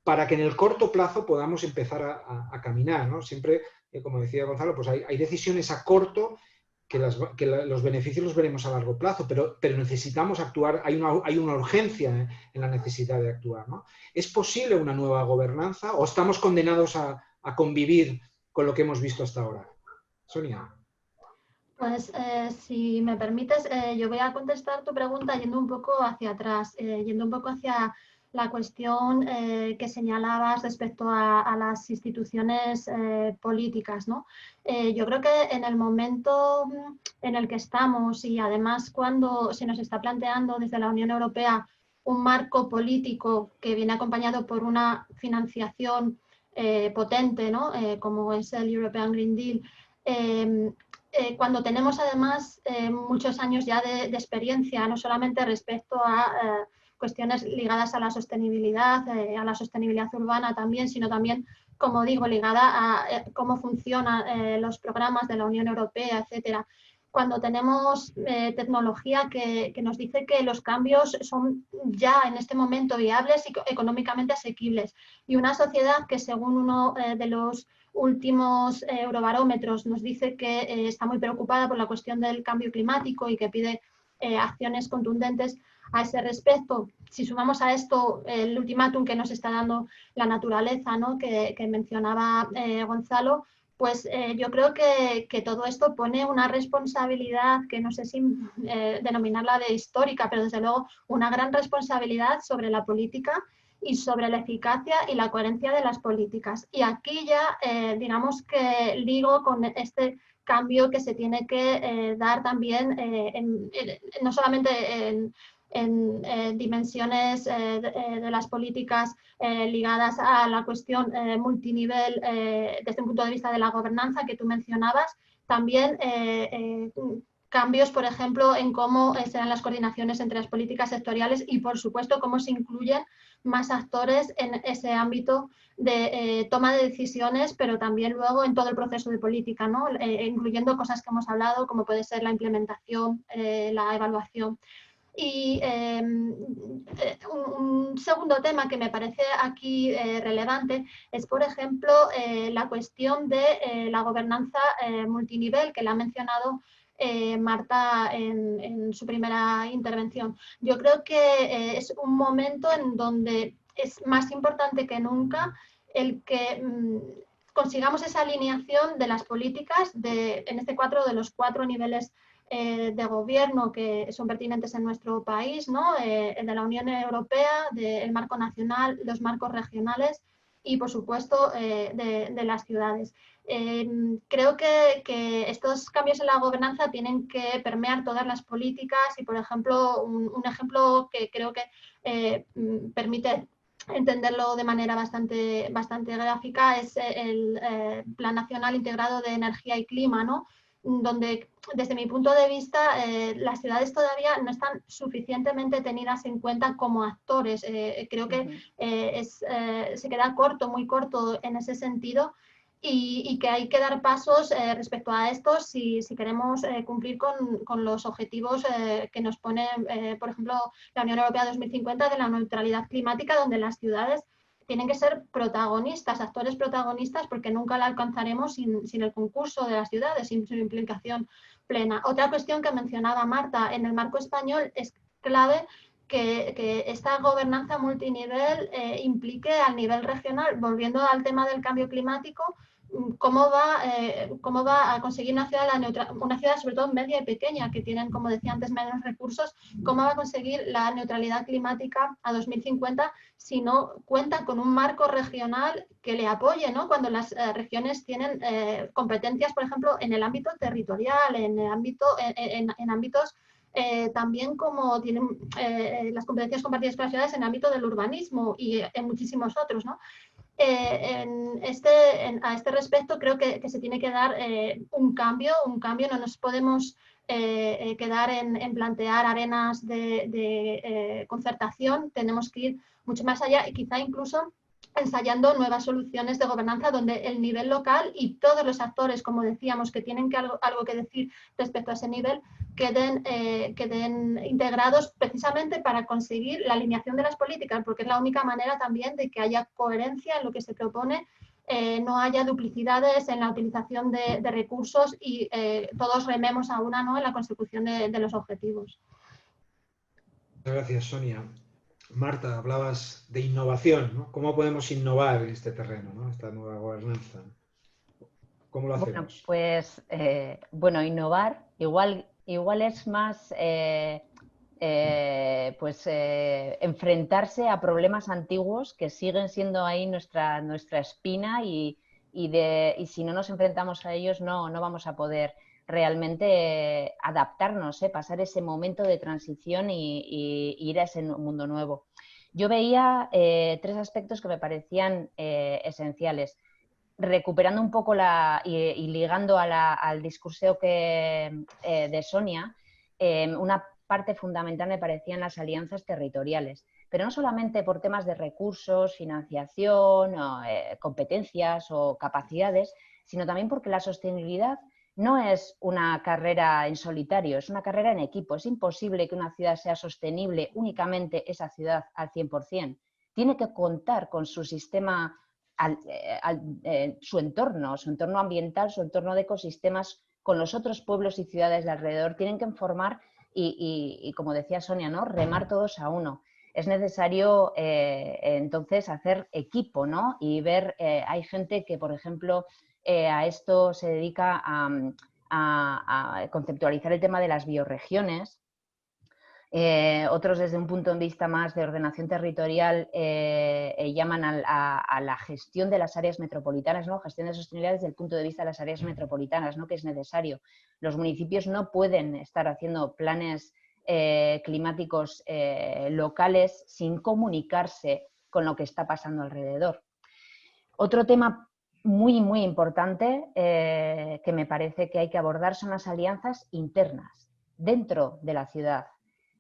para que en el corto plazo podamos empezar a caminar, ¿no? Siempre, como decía Gonzalo, pues hay decisiones a corto que los beneficios los veremos a largo plazo, pero necesitamos actuar, hay una urgencia en la necesidad de actuar, ¿no? ¿Es posible una nueva gobernanza o estamos condenados a convivir con lo que hemos visto hasta ahora? Sonia. Pues si me permites, yo voy a contestar tu pregunta yendo un poco hacia atrás, yendo un poco hacia la cuestión que señalabas respecto a las instituciones políticas, ¿no? Yo creo que en el momento en el que estamos y además cuando se nos está planteando desde la Unión Europea un marco político que viene acompañado por una financiación potente, ¿no? Como es el European Green Deal, cuando tenemos además muchos años ya de experiencia, no solamente respecto a cuestiones ligadas a la sostenibilidad urbana también, sino también, como digo, ligada a cómo funcionan los programas de la Unión Europea, etcétera. Cuando tenemos tecnología que nos dice que los cambios son ya en este momento viables y económicamente asequibles, y una sociedad que según uno de los últimos eurobarómetros nos dice que está muy preocupada por la cuestión del cambio climático y que pide acciones contundentes a ese respecto. Si sumamos a esto el ultimátum que nos está dando la naturaleza, ¿no? que mencionaba Gonzalo, pues yo creo que todo esto pone una responsabilidad que no sé si denominarla de histórica, pero desde luego una gran responsabilidad sobre la política y sobre la eficacia y la coherencia de las políticas. Y aquí ya, digamos que ligo con este cambio que se tiene que dar también, no solamente en dimensiones de las políticas ligadas a la cuestión multinivel desde un punto de vista de la gobernanza que tú mencionabas, también cambios, por ejemplo, en cómo se dan las coordinaciones entre las políticas sectoriales y, por supuesto, cómo se incluyen más actores en ese ámbito de toma de decisiones, pero también luego en todo el proceso de política, ¿no? Incluyendo cosas que hemos hablado, como puede ser la implementación, la evaluación. Y un segundo tema que me parece aquí relevante es, por ejemplo, la cuestión de la gobernanza multinivel, que la ha mencionado Marta en su primera intervención. Yo creo que es un momento en donde es más importante que nunca el que consigamos esa alineación de las políticas, en este cuadro de los 4 niveles de gobierno que son pertinentes en nuestro país, ¿no? El de la Unión Europea, del marco nacional, los marcos regionales y, por supuesto, de las ciudades. Creo que estos cambios en la gobernanza tienen que permear todas las políticas y, por ejemplo, un ejemplo que creo que permite entenderlo de manera bastante gráfica es el Plan Nacional Integrado de Energía y Clima, ¿no? Donde, desde mi punto de vista, las ciudades todavía no están suficientemente tenidas en cuenta como actores. Creo que se queda corto, muy corto en ese sentido, y que hay que dar pasos respecto a esto si queremos cumplir con los objetivos que nos pone, por ejemplo, la Unión Europea 2050 de la neutralidad climática, donde las ciudades tienen que ser protagonistas, actores protagonistas, porque nunca la alcanzaremos sin el concurso de las ciudades, sin su implicación plena. Otra cuestión que mencionaba Marta, en el marco español es clave que esta gobernanza multinivel implique al nivel regional, volviendo al tema del cambio climático, cómo va a conseguir una ciudad sobre todo media y pequeña, que tienen, como decía antes, menos recursos, cómo va a conseguir la neutralidad climática a 2050 si no cuenta con un marco regional que le apoye, ¿no? Cuando las regiones tienen competencias, por ejemplo, en el ámbito territorial, en ámbitos también como tienen las competencias compartidas con las ciudades en el ámbito del urbanismo y en muchísimos otros, ¿no? A este respecto creo que se tiene que dar un cambio, no nos podemos quedar en plantear arenas de concertación, tenemos que ir mucho más allá y quizá incluso ensayando nuevas soluciones de gobernanza donde el nivel local y todos los actores, como decíamos, que tienen algo que decir respecto a ese nivel, queden integrados precisamente para conseguir la alineación de las políticas, porque es la única manera también de que haya coherencia en lo que se propone, no haya duplicidades en la utilización de recursos y todos rememos a una, ¿no?, en la consecución de los objetivos. Muchas gracias, Sonia. Marta, hablabas de innovación, ¿no? ¿Cómo podemos innovar en este terreno, ¿no? Esta nueva gobernanza? ¿Cómo lo hacemos? Bueno, pues innovar igual es más enfrentarse a problemas antiguos que siguen siendo ahí nuestra espina y si no nos enfrentamos a ellos no vamos a poder realmente adaptarnos, pasar ese momento de transición y ir a ese mundo nuevo. Yo veía 3 aspectos que me parecían esenciales. Recuperando un poco y ligando al discurso de Sonia, una parte fundamental me parecían las alianzas territoriales, pero no solamente por temas de recursos, financiación, competencias o capacidades, sino también porque la sostenibilidad no es una carrera en solitario, es una carrera en equipo. Es imposible que una ciudad sea sostenible únicamente esa ciudad al 100%. Tiene que contar con su sistema, su entorno ambiental, su entorno de ecosistemas con los otros pueblos y ciudades de alrededor. Tienen que formar y como decía Sonia, ¿no?, remar todos a uno. Es necesario entonces hacer equipo, ¿no? Y ver, hay gente que, por ejemplo, a esto se dedica a conceptualizar el tema de las bioregiones. Otros, desde un punto de vista más de ordenación territorial, llaman a la gestión de las áreas metropolitanas, ¿no? Gestión de sostenibilidad desde el punto de vista de las áreas metropolitanas, ¿no?, que es necesario. Los municipios no pueden estar haciendo planes climáticos locales sin comunicarse con lo que está pasando alrededor. Otro tema muy, muy importante que me parece que hay que abordar son las alianzas internas dentro de la ciudad.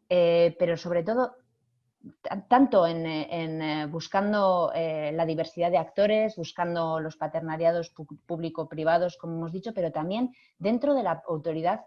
Pero sobre todo, tanto en buscando la diversidad de actores, buscando los paternariados público-privados, como hemos dicho, pero también dentro de la autoridad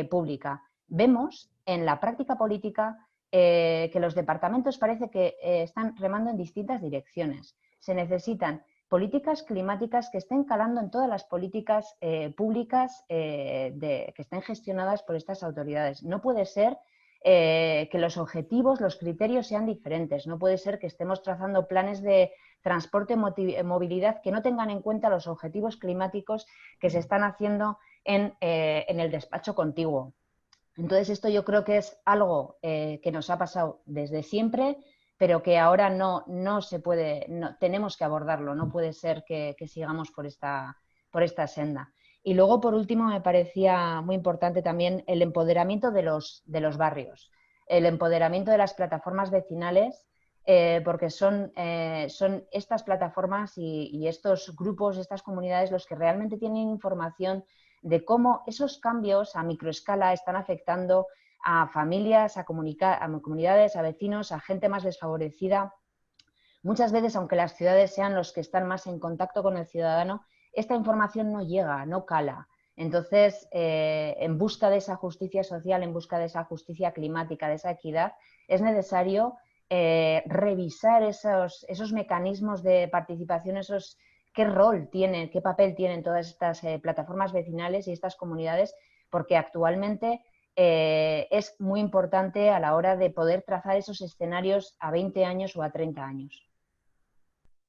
pública. Vemos en la práctica política que los departamentos parece que están remando en distintas direcciones. Se necesitan políticas climáticas que estén calando en todas las políticas públicas que estén gestionadas por estas autoridades. No puede ser que los objetivos, los criterios sean diferentes. No puede ser que estemos trazando planes de transporte y movilidad que no tengan en cuenta los objetivos climáticos que se están haciendo en el despacho contiguo. Entonces, esto yo creo que es algo que nos ha pasado desde siempre, pero que ahora no se puede, tenemos que abordarlo. No puede ser que sigamos por esta senda. Y luego, por último, me parecía muy importante también el empoderamiento de los barrios, el empoderamiento de las plataformas vecinales, porque son estas plataformas y estos grupos, estas comunidades, los que realmente tienen información de cómo esos cambios a microescala están afectando a familias, a comunidades, a vecinos, a gente más desfavorecida. Muchas veces, aunque las ciudades sean los que están más en contacto con el ciudadano, esta información no llega, no cala. Entonces, en busca de esa justicia social, en busca de esa justicia climática, de esa equidad, es necesario revisar esos mecanismos de participación, qué rol tienen, qué papel tienen todas estas plataformas vecinales y estas comunidades, porque actualmente es muy importante a la hora de poder trazar esos escenarios a 20 años o a 30 años.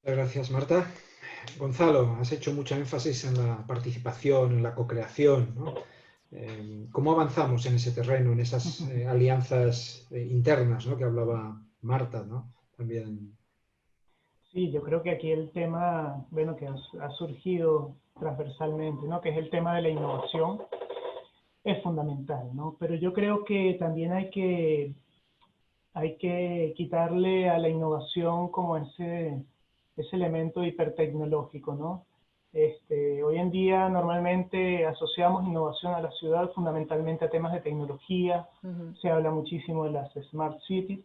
Muchas gracias, Marta. Gonzalo, has hecho mucho énfasis en la participación, en la co-creación, ¿no? ¿Cómo avanzamos en ese terreno, en esas alianzas internas, ¿no?, que hablaba Marta, ¿no? También. Sí, yo creo que aquí el tema, bueno, que ha surgido transversalmente, ¿no?, que es el tema de la innovación. es fundamental, ¿no? Pero yo creo que también hay que quitarle a la innovación como ese elemento hipertecnológico, ¿no? Hoy en día normalmente asociamos innovación a la ciudad fundamentalmente a temas de tecnología, se habla muchísimo de las smart cities,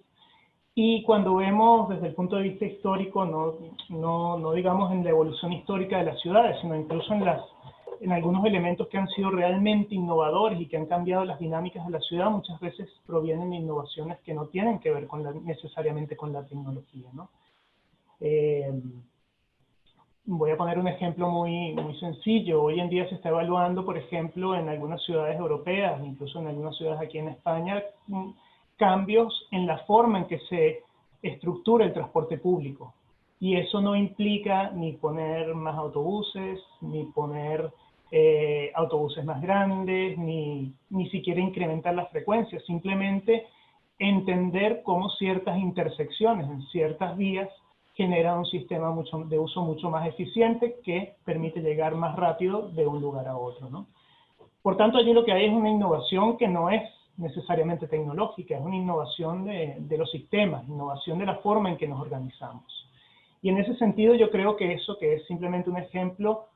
y cuando vemos desde el punto de vista histórico, no digamos en la evolución histórica de las ciudades, sino incluso en algunos elementos que han sido realmente innovadores y que han cambiado las dinámicas de la ciudad, muchas veces provienen de innovaciones que no tienen que ver necesariamente con la tecnología, ¿no? Voy a poner un ejemplo muy sencillo. Hoy en día se está evaluando, por ejemplo, en algunas ciudades europeas, incluso en algunas ciudades aquí en España, cambios en la forma en que se estructura el transporte público. Y eso no implica ni poner más autobuses, ni poner autobuses más grandes, ni siquiera incrementar las frecuencias. Simplemente entender cómo ciertas intersecciones en ciertas vías genera un sistema de uso mucho más eficiente que permite llegar más rápido de un lugar a otro, ¿no? Por tanto, allí lo que hay es una innovación que no es necesariamente tecnológica, es una innovación de los sistemas, innovación de la forma en que nos organizamos. Y en ese sentido yo creo que eso, que es simplemente un ejemplo,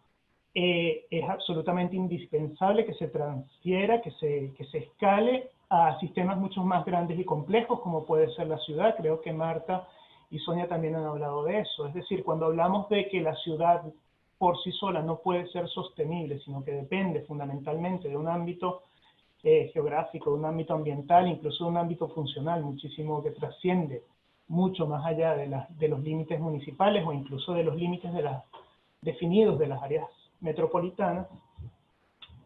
es absolutamente indispensable que se transfiera, que se escale a sistemas mucho más grandes y complejos, como puede ser la ciudad. Creo que Marta y Sonia también han hablado de eso. Es decir, cuando hablamos de que la ciudad por sí sola no puede ser sostenible, sino que depende fundamentalmente de un ámbito geográfico, de un ámbito ambiental, incluso de un ámbito funcional, muchísimo que trasciende mucho más allá de los límites municipales o incluso de los límites definidos de las áreas metropolitanas,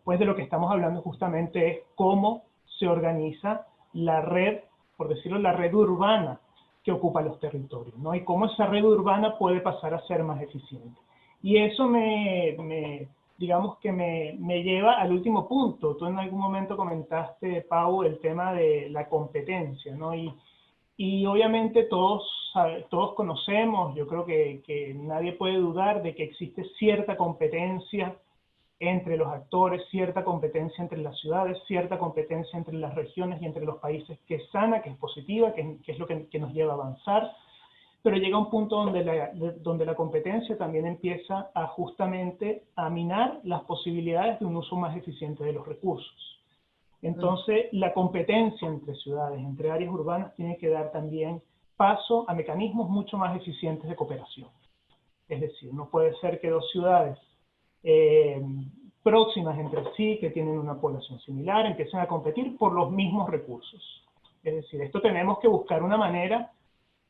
pues de lo que estamos hablando justamente es cómo se organiza la red, por decirlo, la red urbana que ocupa los territorios, ¿no? Y cómo esa red urbana puede pasar a ser más eficiente. Y eso digamos que me lleva al último punto. Tú en algún momento comentaste, Pau, el tema de la competencia, ¿no? Y obviamente todos conocemos, yo creo que nadie puede dudar de que existe cierta competencia entre los actores, cierta competencia entre las ciudades, cierta competencia entre las regiones y entre los países, que es sana, que es positiva, que es lo que nos lleva a avanzar, pero llega un punto donde la competencia también empieza justamente a minar las posibilidades de un uso más eficiente de los recursos. Entonces, la competencia entre ciudades, entre áreas urbanas, tiene que dar también paso a mecanismos mucho más eficientes de cooperación. Es decir, no puede ser que dos ciudades próximas entre sí, que tienen una población similar, empiecen a competir por los mismos recursos. Es decir, esto tenemos que buscar una manera.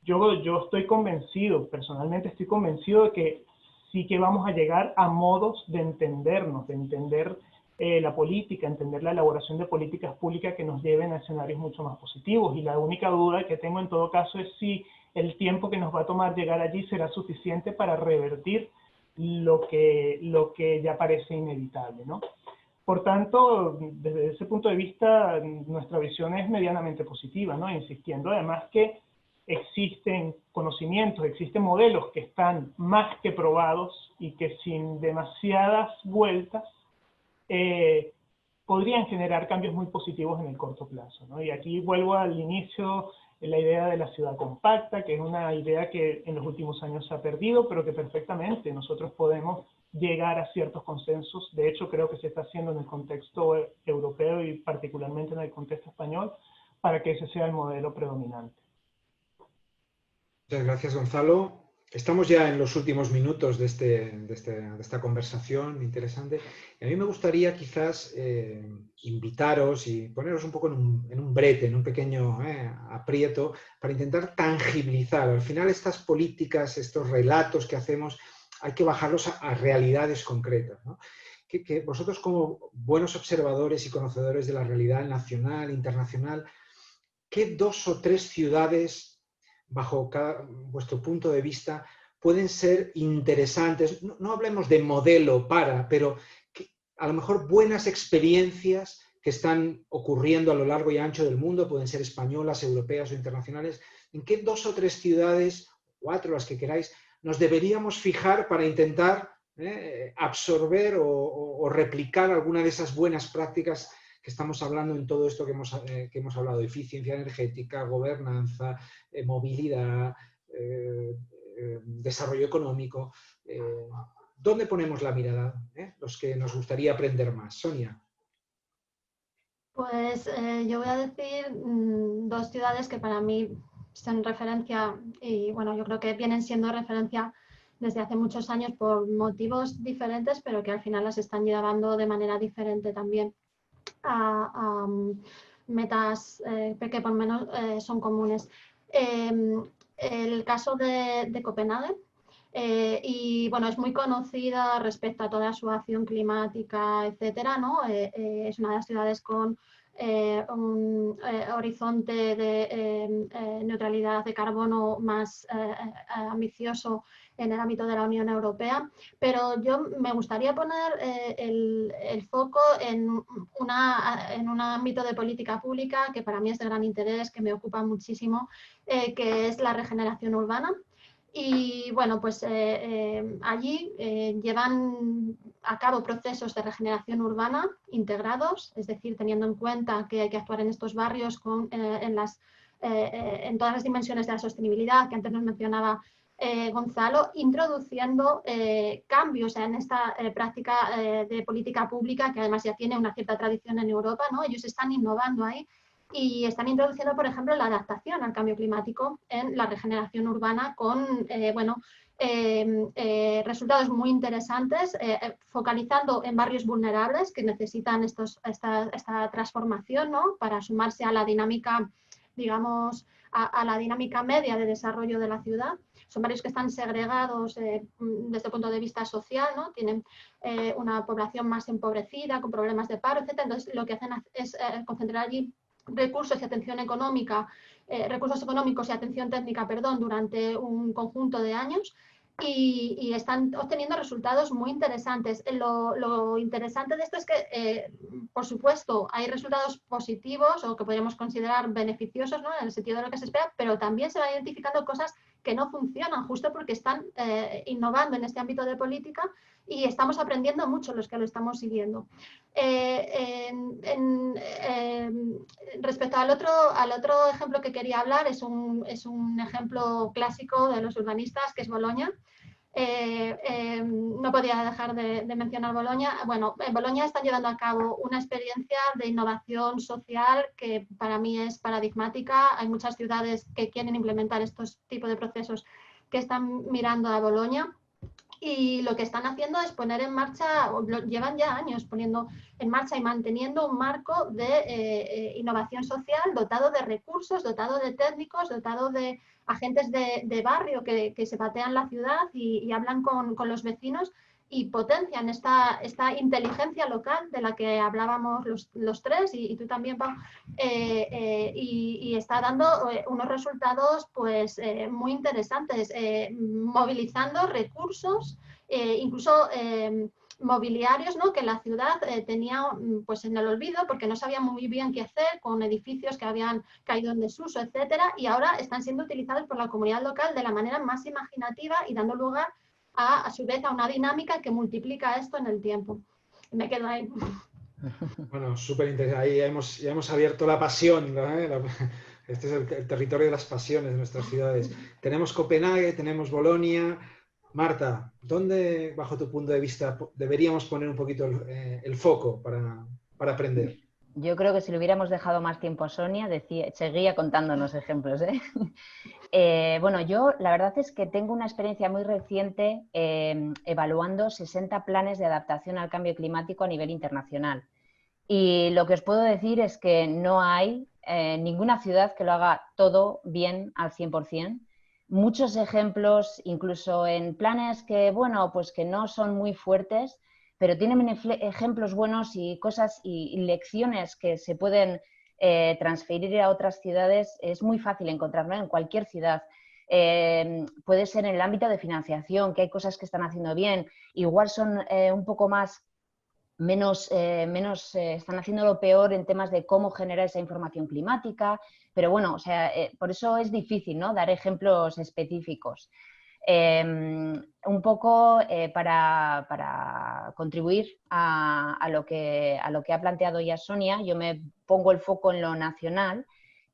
Yo estoy convencido, personalmente estoy convencido de que sí que vamos a llegar a modos de entendernos, de entender la política, entender la elaboración de políticas públicas que nos lleven a escenarios mucho más positivos. Y la única duda que tengo en todo caso es si el tiempo que nos va a tomar llegar allí será suficiente para revertir lo que ya parece inevitable, ¿no? Por tanto, desde ese punto de vista, nuestra visión es medianamente positiva, ¿no? Insistiendo además que existen conocimientos, existen modelos que están más que probados y que sin demasiadas vueltas podrían generar cambios muy positivos en el corto plazo, ¿no? Y aquí vuelvo al inicio, la idea de la ciudad compacta, que es una idea que en los últimos años se ha perdido, pero que perfectamente nosotros podemos llegar a ciertos consensos. De hecho, creo que se está haciendo en el contexto europeo y particularmente en el contexto español, para que ese sea el modelo predominante. Muchas gracias, Gonzalo. Estamos ya en los últimos minutos de esta conversación interesante. Y a mí me gustaría quizás invitaros y poneros un poco en un brete, en un pequeño aprieto, para intentar tangibilizar. Al final estas políticas, estos relatos que hacemos, hay que bajarlos a realidades concretas, ¿no? Que vosotros como buenos observadores y conocedores de la realidad nacional, internacional, ¿qué 2 o 3 ciudades bajo vuestro punto de vista, pueden ser interesantes? No hablemos de modelo pero que a lo mejor buenas experiencias que están ocurriendo a lo largo y ancho del mundo, pueden ser españolas, europeas o internacionales. ¿En qué 2 o 3 ciudades, 4, las que queráis, nos deberíamos fijar para intentar absorber o replicar alguna de esas buenas prácticas estamos hablando en todo esto que hemos hablado, eficiencia energética, gobernanza, movilidad, desarrollo económico. ¿Dónde ponemos la mirada? Los que nos gustaría aprender más. Sonia. Pues yo voy a decir dos ciudades que para mí son referencia y bueno, yo creo que vienen siendo referencia desde hace muchos años por motivos diferentes, pero que al final las están llevando de manera diferente también a metas que por lo menos son comunes. El caso de Copenhague, y bueno, es muy conocida respecto a toda su acción climática, etcétera, ¿no? Es una de las ciudades con un horizonte de neutralidad de carbono más ambicioso en el ámbito de la Unión Europea, pero yo me gustaría poner el foco en un ámbito de política pública que para mí es de gran interés, que me ocupa muchísimo, que es la regeneración urbana. Y bueno, pues allí llevan a cabo procesos de regeneración urbana integrados, es decir, teniendo en cuenta que hay que actuar en estos barrios en todas las dimensiones de la sostenibilidad que antes nos mencionaba Gonzalo, introduciendo cambios en esta práctica de política pública que además ya tiene una cierta tradición en Europa, ¿no? Ellos están innovando ahí y están introduciendo, por ejemplo, la adaptación al cambio climático en la regeneración urbana con, resultados muy interesantes, focalizando en barrios vulnerables que necesitan esta transformación, ¿no? Para sumarse a la dinámica, digamos, a la dinámica media de desarrollo de la ciudad. Son barrios que están segregados desde el punto de vista social, ¿no? Tienen una población más empobrecida, con problemas de paro, etc. Entonces, lo que hacen es concentrar allí recursos y atención económica, recursos económicos y atención técnica, perdón, durante un conjunto de años y están obteniendo resultados muy interesantes. Lo interesante de esto es que, por supuesto, hay resultados positivos o que podríamos considerar beneficiosos, ¿no? En el sentido de lo que se espera, pero también se van identificando cosas que no funcionan justo porque están innovando en este ámbito de política y estamos aprendiendo mucho los que lo estamos siguiendo. Respecto al otro ejemplo que quería hablar, es un ejemplo clásico de los urbanistas, que es Bolonia. No podía dejar de mencionar Bolonia. Bueno, en Bolonia están llevando a cabo una experiencia de innovación social que para mí es paradigmática. Hay muchas ciudades que quieren implementar estos tipos de procesos que están mirando a Bolonia. Y lo que están haciendo es poner en marcha, llevan ya años poniendo en marcha y manteniendo un marco de innovación social dotado de recursos, dotado de técnicos, dotado de agentes de barrio que se patean la ciudad y hablan con los vecinos y potencian esta inteligencia local de la que hablábamos los tres y tú también, Pau, y está dando unos resultados pues, muy interesantes, movilizando recursos, incluso mobiliarios, ¿no? Que la ciudad tenía pues, en el olvido porque no sabía muy bien qué hacer con edificios que habían caído en desuso, etcétera, y ahora están siendo utilizados por la comunidad local de la manera más imaginativa y dando lugar a su vez a una dinámica que multiplica esto en el tiempo. Me quedo ahí. Bueno, súper interesante. Ahí ya hemos abierto la pasión, ¿no? Este es el territorio de las pasiones de nuestras ciudades. Tenemos Copenhague, tenemos Bolonia. Marta, ¿dónde, bajo tu punto de vista, deberíamos poner un poquito el foco para aprender? Yo creo que si le hubiéramos dejado más tiempo a Sonia, seguía contándonos ejemplos, ¿eh? Bueno, yo la verdad es que tengo una experiencia muy reciente evaluando 60 planes de adaptación al cambio climático a nivel internacional. Y lo que os puedo decir es que no hay ninguna ciudad que lo haga todo bien al 100%. Muchos ejemplos, incluso en planes que, bueno, pues que no son muy fuertes, pero tienen ejemplos buenos y cosas y lecciones que se pueden transferir a otras ciudades. Es muy fácil encontrarlo en cualquier ciudad. Puede ser en el ámbito de financiación, que hay cosas que están haciendo bien, igual son un poco menos están haciéndolo peor en temas de cómo generar esa información climática, pero bueno, o sea, por eso es difícil, ¿no? Dar ejemplos específicos. Un poco para contribuir a lo que ha planteado ya Sonia, yo me pongo el foco en lo nacional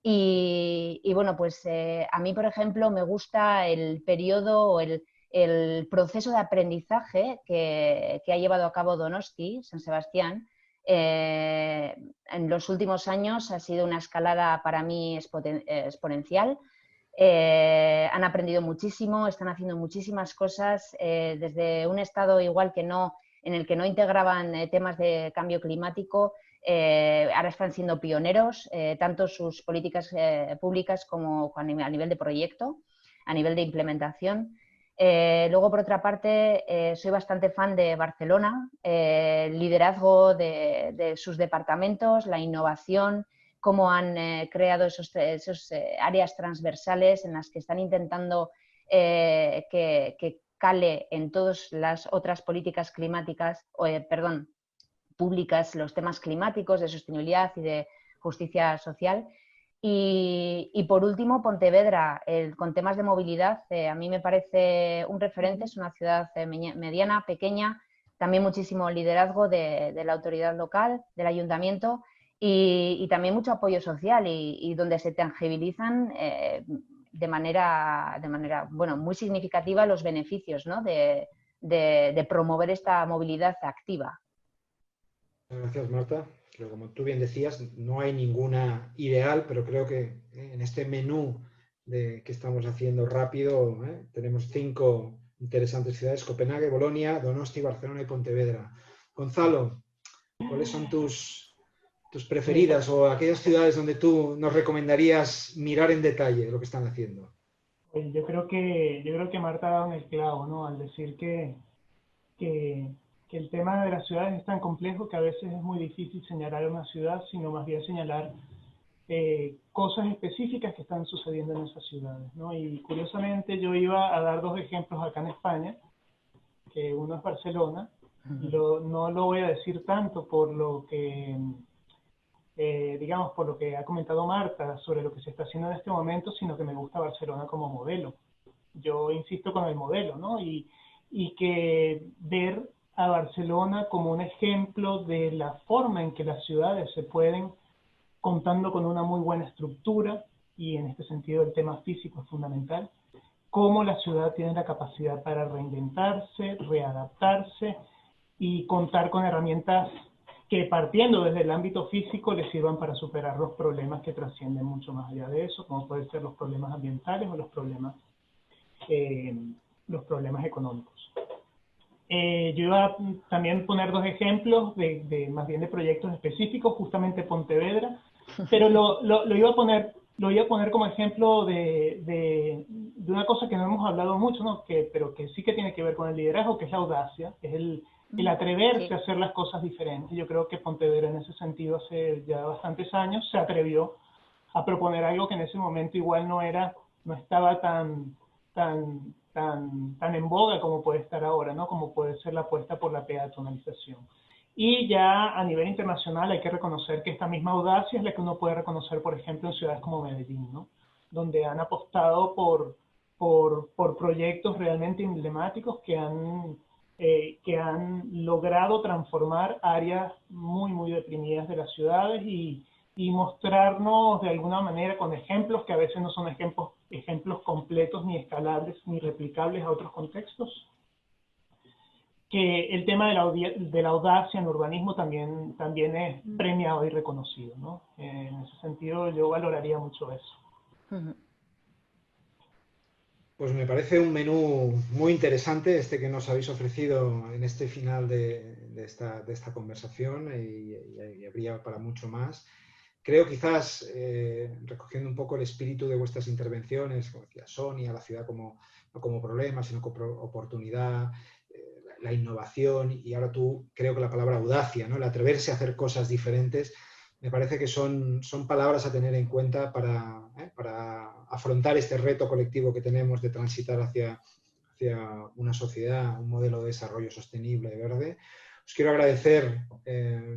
y bueno, pues a mí, por ejemplo, me gusta el periodo o el proceso de aprendizaje que ha llevado a cabo Donosti, San Sebastián. En los últimos años ha sido una escalada para mí exponencial. Han aprendido muchísimo, están haciendo muchísimas cosas desde un estado igual que no, en el que no integraban temas de cambio climático. Ahora están siendo pioneros, tanto sus políticas públicas como a nivel de proyecto, a nivel de implementación. Luego, por otra parte, soy bastante fan de Barcelona, el liderazgo de sus departamentos, la innovación, cómo han creado esos áreas transversales en las que están intentando que cale en todas las otras políticas climáticas, públicas, los temas climáticos, de sostenibilidad y de justicia social. Y por último, Pontevedra, con temas de movilidad, a mí me parece un referente, es una ciudad mediana, pequeña, también muchísimo liderazgo de la autoridad local, del ayuntamiento y también mucho apoyo social y donde se tangibilizan de manera bueno, muy significativa los beneficios, ¿no? de promover esta movilidad activa. Gracias, Marta. Pero como tú bien decías, no hay ninguna ideal, pero creo que en este menú que estamos haciendo rápido, tenemos 5 interesantes ciudades: Copenhague, Bolonia, Donosti, Barcelona y Pontevedra. Gonzalo, ¿cuáles son tus preferidas o aquellas ciudades donde tú nos recomendarías mirar en detalle lo que están haciendo? Yo creo que Marta ha dado en el clavo, ¿no? Al decir que el tema de las ciudades es tan complejo que a veces es muy difícil señalar una ciudad, sino más bien señalar cosas específicas que están sucediendo en esas ciudades, ¿no? Y curiosamente yo iba a dar 2 ejemplos acá en España, que uno es Barcelona. No lo voy a decir tanto por lo que, digamos, por lo que ha comentado Marta sobre lo que se está haciendo en este momento, sino que me gusta Barcelona como modelo. Yo insisto con el modelo, ¿no? Y que ver a Barcelona como un ejemplo de la forma en que las ciudades se pueden, contando con una muy buena estructura, y en este sentido el tema físico es fundamental, cómo la ciudad tiene la capacidad para reinventarse, readaptarse y contar con herramientas que, partiendo desde el ámbito físico, les sirvan para superar los problemas que trascienden mucho más allá de eso, como pueden ser los problemas ambientales o los problemas económicos. Yo iba a también poner 2 ejemplos más bien de proyectos específicos, justamente Pontevedra, pero lo iba a poner como ejemplo de una cosa que no hemos hablado mucho, ¿no? Pero que sí que tiene que ver con el liderazgo, que es la audacia, es el atreverse a hacer las cosas diferentes. Yo creo que Pontevedra en ese sentido hace ya bastantes años se atrevió a proponer algo que en ese momento igual no estaba tan en boga como puede estar ahora, ¿no? Como puede ser la apuesta por la peatonalización. Y ya a nivel internacional hay que reconocer que esta misma audacia es la que uno puede reconocer, por ejemplo, en ciudades como Medellín, ¿no? Donde han apostado por proyectos realmente emblemáticos que han logrado transformar áreas muy, muy deprimidas de las ciudades y mostrarnos de alguna manera con ejemplos que a veces no son ejemplos completos, ni escalables, ni replicables a otros contextos, que el tema de la audacia en urbanismo también es premiado y reconocido, ¿no? En ese sentido yo valoraría mucho eso. Pues me parece un menú muy interesante que nos habéis ofrecido en este final de esta conversación y habría para mucho más. Creo quizás, recogiendo un poco el espíritu de vuestras intervenciones, como decía Sonia, la ciudad no como problema, sino como oportunidad, la innovación, y ahora tú, creo que la palabra audacia, ¿no? El atreverse a hacer cosas diferentes, me parece que son palabras a tener en cuenta para afrontar este reto colectivo que tenemos de transitar hacia una sociedad, un modelo de desarrollo sostenible y verde. Os quiero agradecer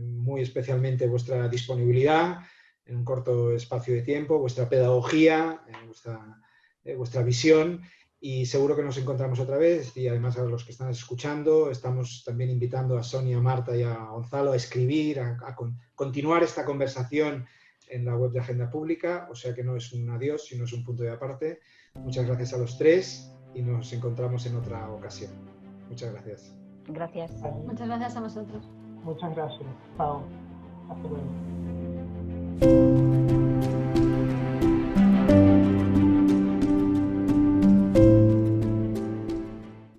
muy especialmente vuestra disponibilidad en un corto espacio de tiempo, vuestra pedagogía, vuestra visión y seguro que nos encontramos otra vez, y además a los que están escuchando, estamos también invitando a Sonia, a Marta y a Gonzalo a escribir, a continuar esta conversación en la web de Agenda Pública, o sea que no es un adiós, sino es un punto de aparte. Muchas gracias a los tres y nos encontramos en otra ocasión. Muchas gracias. Gracias. Muchas gracias a vosotros. Muchas gracias. Chao. Hasta luego.